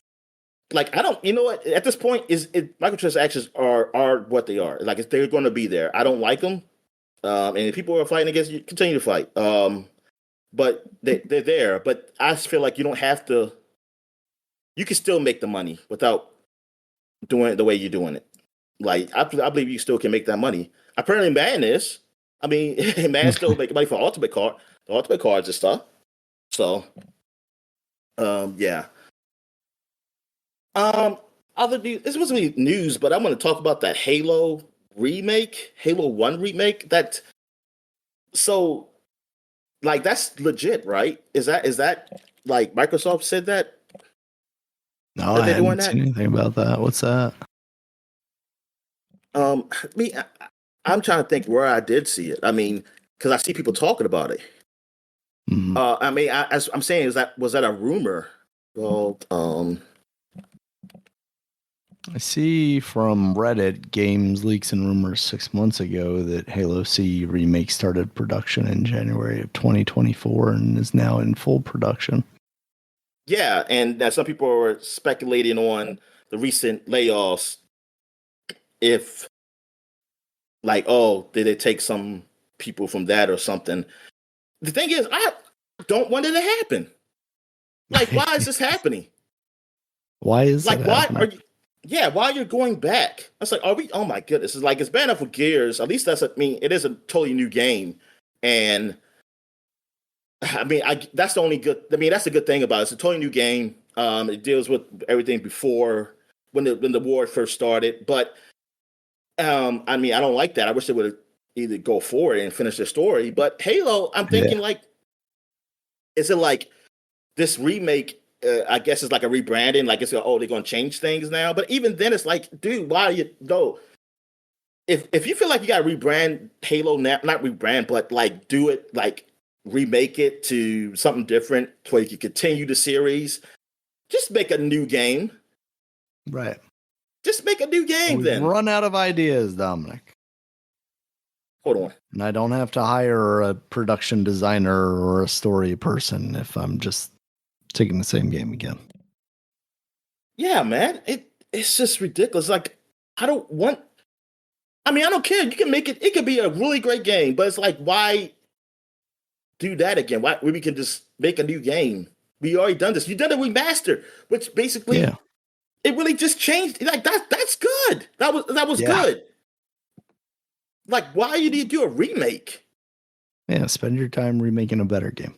Like I don't. You know what? At this point, microtransactions are what they are. Like they're going to be there. I don't like them. And if people are fighting against you, continue to fight. But they're there. But I just feel like you don't have to. You can still make the money without doing it the way you're doing it. Like I believe you still can make that money. Apparently, Madden is. I mean, Madden still making money for the ultimate cards and stuff. So, yeah. Um, other news. This wasn't really news, but I want to talk about that Halo 1 remake. That so like that's legit, right? Is that like Microsoft said No, that I they're doing hadn't seen that? anything about that. What's that? Me, I'm trying to think where I did see it. I mean, because I see people talking about it. Mhm. I mean, as I'm saying, was that a rumor? Well, I see from Reddit games leaks and rumors 6 months ago that Halo C remake started production in January of 2024 and is now in full production. yeah, and some people are speculating on the recent layoffs. If like, oh, did it take some people from that or something? The thing is, I don't want it to happen. Like, why is this happening? Why is it Like, why are happening? you? Yeah, why you're going back? It's like, are we? Oh my goodness! It's like it's bad enough with Gears. At least I mean, it is a totally new game, and I mean, that's the only good. I mean, that's the good thing about it. It's a totally new game. It deals with everything before when the war first started. But I mean, I don't like that. I wish they would either go forward and finish their story. But Halo, I'm thinking Yeah. like, is it like this remake? I guess it's like a rebranding. Like it's oh, they're going to change things now. But even then, it's like, dude, why are you no? If you feel like you got to rebrand Halo now, not rebrand, but like do it like remake it to something different where you can continue the series. Just make a new game. Right. Just make a new game We've then. run out of ideas, Dominic. Hold on. And I don't have to hire a production designer or a story person if I'm just taking the same game again. Yeah, man. It's just ridiculous. Like I don't want I mean, I don't care. You can make it it could be a really great game, but it's like why do that again? Why we can just make a new game? We already done this. You done a remaster, which Yeah. basically it really just changed. Like that's good. That was Yeah. good. Like why you need to do a remake? Yeah. Spend your time remaking a better game.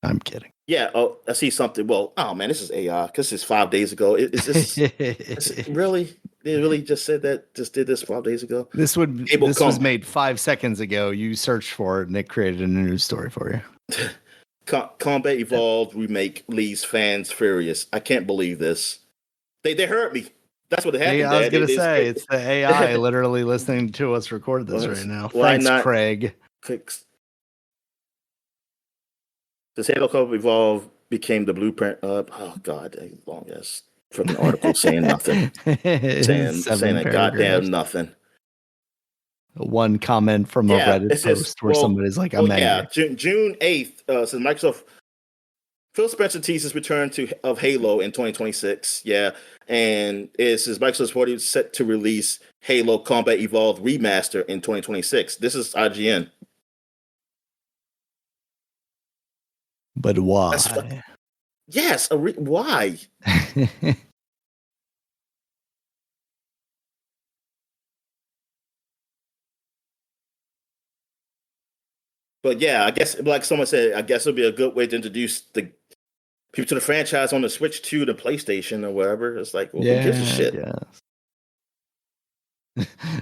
I'm kidding. Yeah. Oh, I see something. Well, oh man, this is AI because it's 5 days ago. Is this is it really? They really just said that? Just did this 5 days ago? Cable This was come. made 5 seconds ago. You searched for it and it created a news story for you. Combat Evolved remake leaves fans furious. I can't believe this. They heard me. That's what Hey, happened, I was Dad. gonna They just say it's the AI literally listening to us record this right now. why Thanks, not Craig. click? Does Halo Combat Evolved became the blueprint of? Oh God, a long ass freaking article saying nothing, saying Seven a goddamn paragraphs. nothing. One comment from a Yeah, Reddit it's just post where somebody's like, "I'm yeah. angry." June 8th, says Microsoft. Phil Spencer teases return of Halo in 2026. Yeah, and it says Microsoft's already set to release Halo Combat Evolved Remaster in 2026. This is IGN. But That's why? yes. Why? But yeah, I guess like someone said, I guess it'll be a good way to introduce the people to the franchise on the Switch to the PlayStation or wherever. It's like, well, who gives a Yeah, I shit? guess.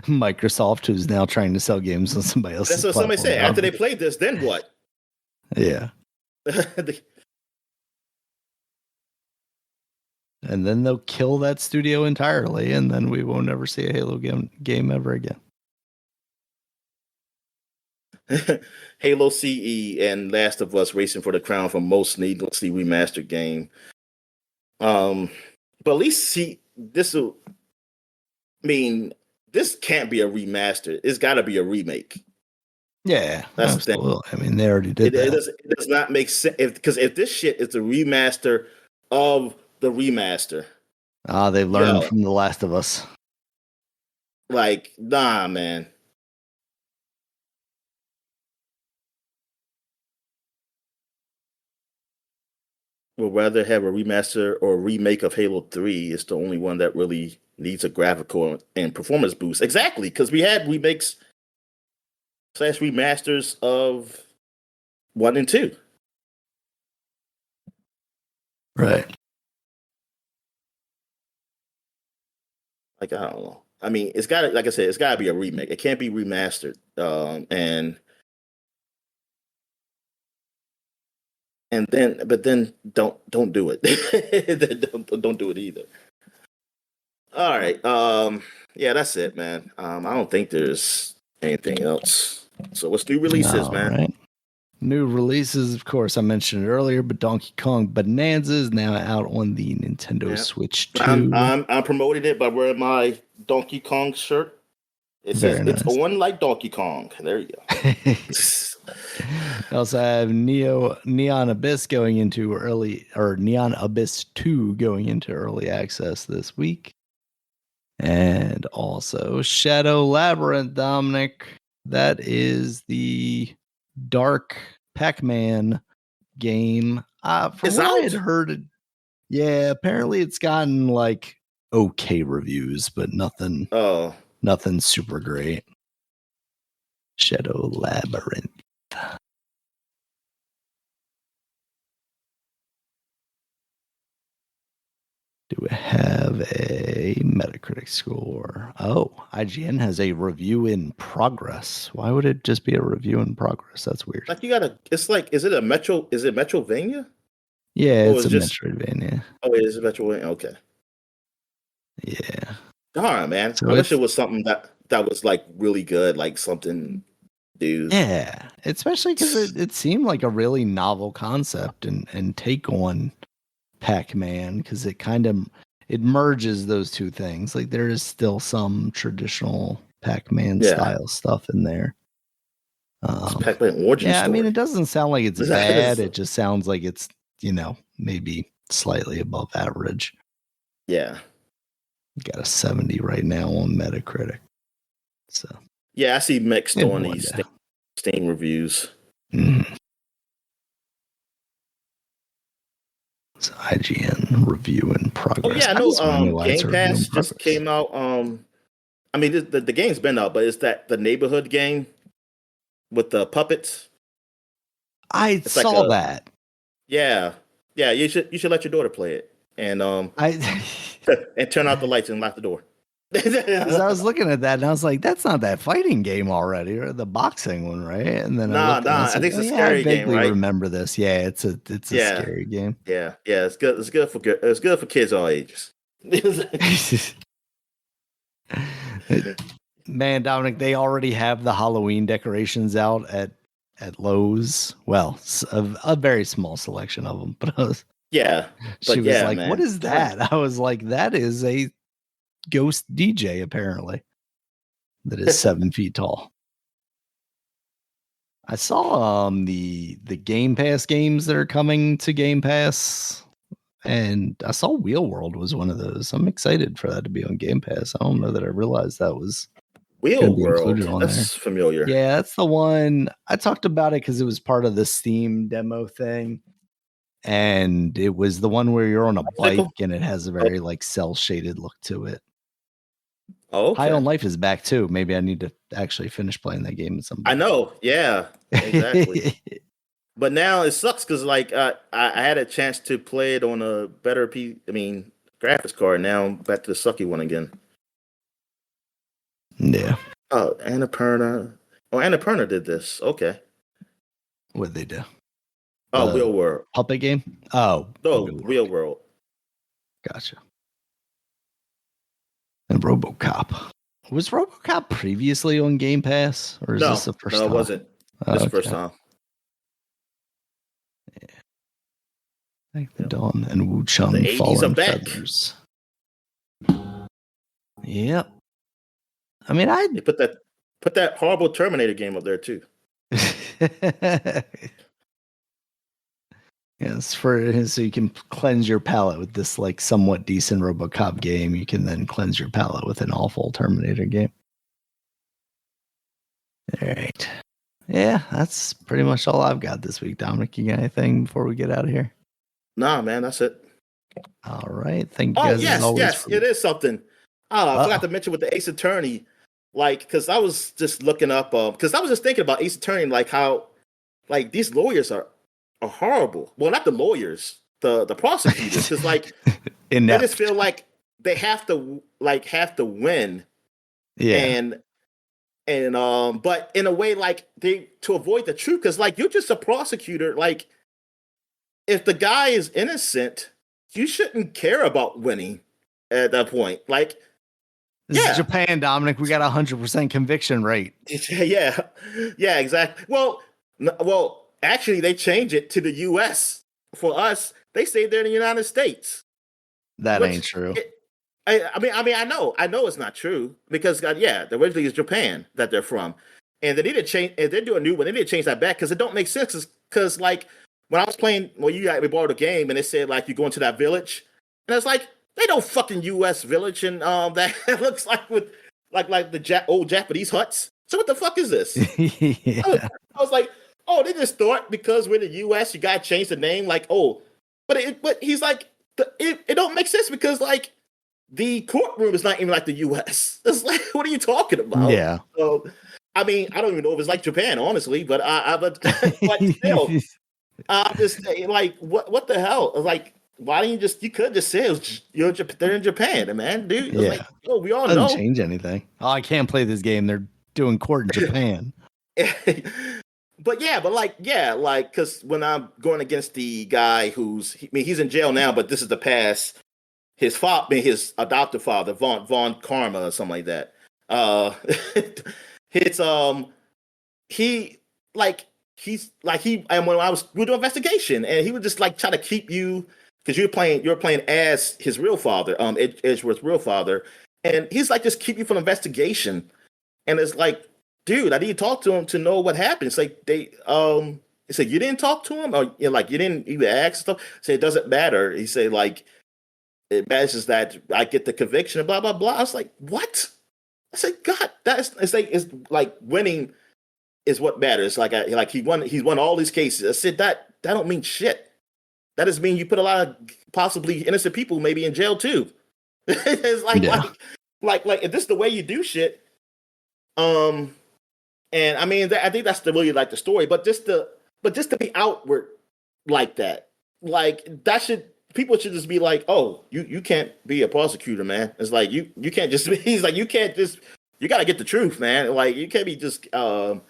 Microsoft, who's now trying to sell games on somebody That's else's what somebody platform said. After now. they played this, then what? Yeah. And then they'll kill that studio entirely, and then we won't ever see a Halo game ever again. Halo CE and Last of Us racing for the crown for most needlessly remastered game. But at least see this will mean this can't be a remaster. It's got to be a remake. Yeah, That's the thing. absolutely. I mean, they already did that. It does not make sense because if this shit is a remaster of the remaster, They've learned yo, from The Last of Us. like nah, man. Would rather have a remaster or a remake of Halo 3. It's the only one that really needs a graphical and performance boost. Exactly, because we had remakes slash remasters of 1 and 2. Right. Like, I don't know. I mean, it's got to, like I said, it's got to be a remake. It can't be remastered. And then, but then don't do it. don't do it either. All right. Yeah, that's it, man. I don't think there's anything else. So let's do releases, All man. right. New releases, of course, I mentioned it earlier, but Donkey Kong Bonanza is now out on the Nintendo Yeah. Switch I'm 2. I'm I'm promoting it by wearing my Donkey Kong shirt. It says Very it's nice. on like Donkey Kong. There you go. I also have Neon Abyss going into early, or Neon Abyss 2 going into early access this week. And also Shadow Labyrinth, Dominic. That is the Dark Pac-Man game. From It's what I had out. heard, yeah, apparently it's gotten like okay reviews, but nothing Oh, super great. Shadow Labyrinth. Do we have a Metacritic score? Oh, IGN has a review in progress. Why would it just be a review in progress? That's weird. like you gotta. It's like, is it a Metro? Is it Metrovania? Yeah, Or it's is a it just? Metroidvania. Oh, it is a Metrovania. Okay. Yeah. Darn, man. So I wish it it's was something that was like really good, like something, dude. yeah, especially because it seemed like a really novel concept and take on Pac-Man because it merges those two things. Like there is still some traditional Pac-Man Yeah, style stuff in there. it's Pac-Man origin Yeah, I mean, it story. doesn't sound like it's bad. It's- It just sounds like it's, maybe slightly above average. yeah, Got a 70 right now on Metacritic. So, yeah. I see mixed in on one these day. Steam reviews. Mhm. So IGN review in Oh progress. yeah, I I know. just want to know why it's Game a review in Pass just progress. came out. I mean, the game's been out, but it's that the neighborhood game with the puppets. I It's like saw a that. Yeah, yeah. You should let your daughter play it, I and turn out the lights and lock the door. because I was looking at that and I was like, that's not that fighting game already, or the boxing one, right? And then I Nah, looked and I nah. was I like, think it's oh a yeah, I scary game, vaguely right? remember this. Yeah, it's a Yeah, scary game. yeah. It's good for kids all ages. Man, Dominic, they already have the Halloween decorations out at Lowe's. Well, a very small selection of them, but Yeah, she but was yeah, like, "What man. is God. that?" I was like, "That is a ghost DJ, apparently, that is 7 feet tall." I saw the Game Pass games that are coming to Game Pass, and I saw Wheel World was one of those. I'm excited for that to be on Game Pass. I don't know that I realized that was going to Wheel be included World. on there. That's familiar. Yeah, that's the one. I talked about it because it was part of the Steam demo thing. And it was the one where you're on a bike Bicycle. and it has a Oh, very like cell shaded look to it. oh, High okay. on Life is back too. Maybe I need to actually finish playing that game at some I point. know. Yeah, exactly. But now it sucks because like I had a chance to play it on a better graphics card. Now I'm back to the sucky one again. Yeah. Oh, Annapurna. Oh, Annapurna did this. Okay. What'd they do? Oh, The Real World. puppet game? Oh, No, Wheel World. Real World. Gotcha. And RoboCop. Was RoboCop previously on Game Pass, or is this No, the first no, it time? wasn't. This Oh, is the first okay. time. Like the Dawn and Wu The Chun 80s are Fallen back. Feathers. Yep. I mean, I They put that horrible Terminator game up there too. yes, for so you can cleanse your palate with this like somewhat decent RoboCop game. You can then cleanse your palate with an awful Terminator game. All right. Yeah, that's pretty much all I've got this week. Dominic, you got anything before we get out of here? Nah, man, that's it. All right. Thank you Oh, guys as yes, always yes, for it is something. Oh, I forgot uh to mention with the Ace Attorney, like, because I was just looking up, because I was just thinking about Ace Attorney, like how, like these lawyers are horrible. Well, not the lawyers, the prosecutors, because like they just inept. feel like they have to win, Yeah. and but in a way like they to avoid the truth, because like you're just a prosecutor, like if the guy is innocent, you shouldn't care about winning at that point. Like, This is yeah, Japan, Dominic. We got 100% conviction rate. yeah, yeah, exactly. Well, actually, they change it to the U.S. For us, they say they're in the United States, That which ain't true. I know it's not true because yeah, the originally is Japan that they're from, and they need to change. And they're doing a new one. They need to change that back because it don't make sense. Because like when I was playing, well, we borrowed a game and it said like you go into that village, and it's like they don't fucking U.S. village and that looks like with like the old Japanese huts. So what the fuck is this? Yeah. I was like, oh, they just thought because we're in the U.S. you gotta change the name. Like, oh, but he's like, it don't make sense because like the courtroom is not even like the U.S. It's like, what are you talking about? Yeah. So, I mean, I don't even know if it's like Japan, honestly, but still, I'm just saying, like, what the hell? Like, why don't you could just say they're in Japan, man, dude. It's like, Yeah. oh, we all Doesn't know. change anything. Oh, I can't play this game. They're doing court in Japan. But because when I'm going against the guy he's in jail now, but this is the past. His father, his adoptive father, Von Karma or something like that. Uh, his he and when we do investigation, and he would just like try to keep you because you're playing as his real father, Edgeworth's real father, and he's like just keep you from investigation, and it's like, dude, I need to talk to him to know what happened. It's like he said you didn't talk to him, or like you didn't even ask stuff. Say it doesn't matter. He said like it matters that I get the conviction and blah blah blah. I was like, what? I said, God, it's like winning is what matters. Like he's won all these cases. I said that don't mean shit. That doesn't mean you put a lot of possibly innocent people maybe in jail too. It's Yeah. like if this is the way you do shit. Um, and I mean I think that's the really like the story, but just to be outward like that. people should just be like, oh, you can't be a prosecutor, man. It's like you can't just be, he's like, you can't just, you got to get the truth, man. Like you can't be just trying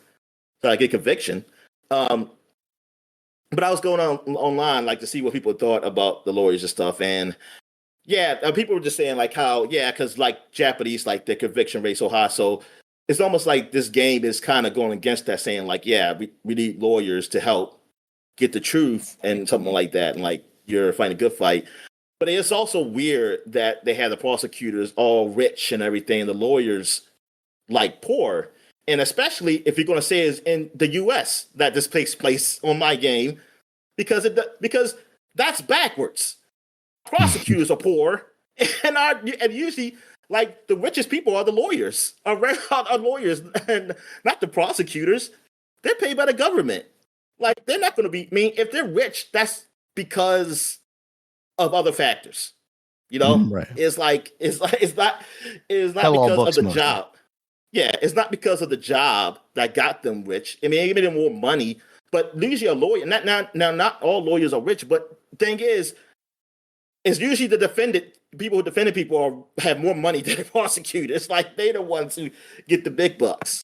to get conviction. But I was going on online like to see what people thought about the lawyers and stuff, and yeah, people were just saying like how, yeah, because like Japanese, like their conviction rate so high, so it's almost like this game is kind of going against that, saying like, yeah, we need lawyers to help get the truth and something like that, and like you're fighting a good fight. But it's also weird that they have the prosecutors all rich and everything, and the lawyers like poor. And especially if you're going to say it's in the U.S. that this takes place on my game, because that's backwards. Prosecutors are poor, and usually like the richest people are the lawyers, are lawyers, and not the prosecutors. They're paid by the government. Like they're not going to be. I mean, if they're rich, that's because of other factors. You know, Right. it's not Hello, because of books the mostly. job. Yeah, it's not because of the job that got them rich. I mean, it made them more money. But usually a lawyer, not all lawyers are rich. But the thing is, it's usually the people who defended people have more money than the prosecutor. It's like they're the ones who get the big bucks.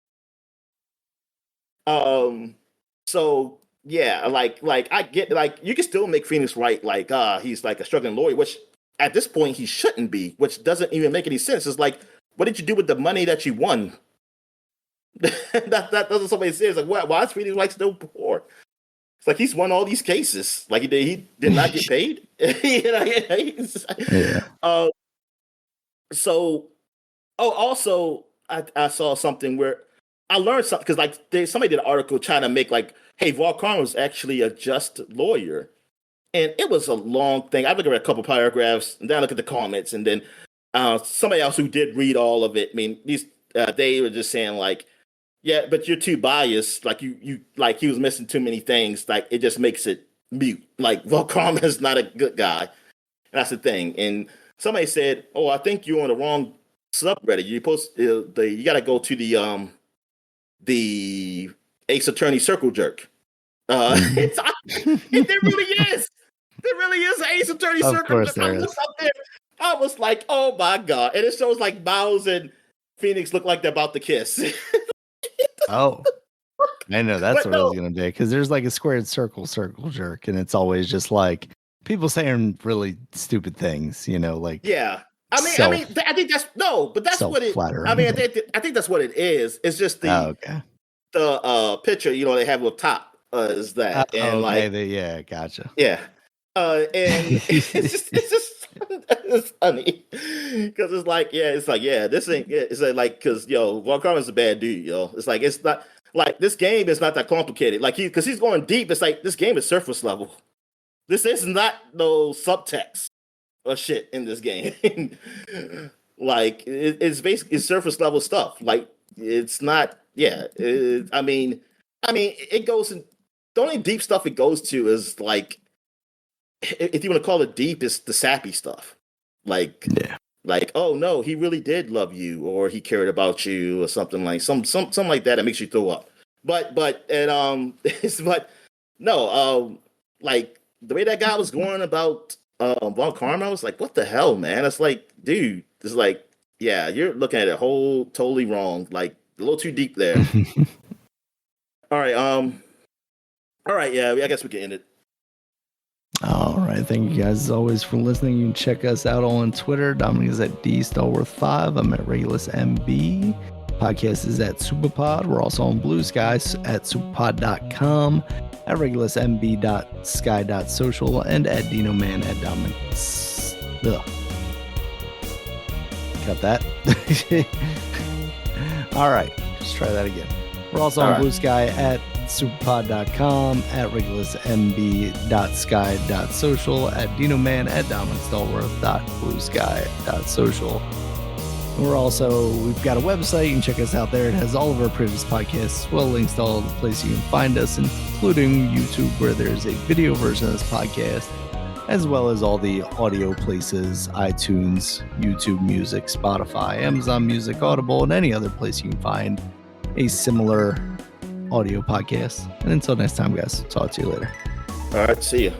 So yeah, like I get, like you can still make Phoenix right, like he's like a struggling lawyer, which at this point he shouldn't be, which doesn't even make any sense. It's like, what did you do with the money that you won? That doesn't, somebody says like, why is Phoenix like still poor? It's like he's won all these cases. Like he did not get paid. You know, Yeah. So, also I saw something where I learned something, because like somebody did an article trying to make like, hey, Volcron was actually a just lawyer, and it was a long thing. I looked at a couple paragraphs, and then I look at the comments, and then somebody else who did read all of it. I mean, they were just saying like, yeah, but you're too biased. Like you like he was missing too many things. Like it just makes it mute. Like Volcron is not a good guy. That's the thing. And somebody said, "Oh, I think you're on the wrong subreddit. You you got to go to the Ace Attorney Circle Jerk." There really is. There really is an Ace Attorney Of Circle course Jerk. I there looked is. up there. I was like, "Oh my god!" And it shows like Miles and Phoenix look like they're about to kiss. Oh, I know that's But what I was no, gonna do, because there's like a squared circle jerk, and it's always just like people saying really stupid things, like yeah. self I think that's no, but that's self what it. I flattering mean, thing. I think that's what it is. It's just Oh, okay. the picture, they have up top, is Oh, that, and okay. like, Yeah, gotcha. yeah, and it's just it's funny because it's like, yeah, this ain't, yeah, it's like, because Von Karman's a bad dude, It's like, it's not like, this game is not that complicated, like because he's going deep. It's like this game is surface level. This is not no subtext or shit in this game. Like it's basically surface level stuff. Like it's not. Yeah, it goes in. The only deep stuff it goes to is like, if you want to call it deep, is the sappy stuff. Like, Yeah. Oh no, he really did love you, or he cared about you, or something like something like that. That makes you throw up. But no, like the way that guy was going about Von Karma, I was like, what the hell, man? It's like, dude, it's like, yeah, you're looking at it totally wrong, like a little too deep there. All right, yeah, I guess we can end it. All right. Thank you guys as always for listening. You can check us out on Twitter. Dominic is at DStarworth5. I'm at Regulus MB. Podcast is at Superpod. We're also on Blue Skies at superpod.com, at regulusmb.sky.social, and at DinoMan at Dominic. Cut that. All right. Let's try that again. We're also on Blue Sky at superpod.com, at regulusmb.sky.social, at DinoMan, at DominicStallworth.bluesky.social. We've got a website. You can check us out there. It has all of our previous podcasts, as well, links to all the places you can find us, including YouTube, where there's a video version of this podcast, as well as all the audio places: iTunes, YouTube Music, Spotify, Amazon Music, Audible, and any other place you can find a similar audio podcast. And until next time, guys, talk to you later. All right, see you.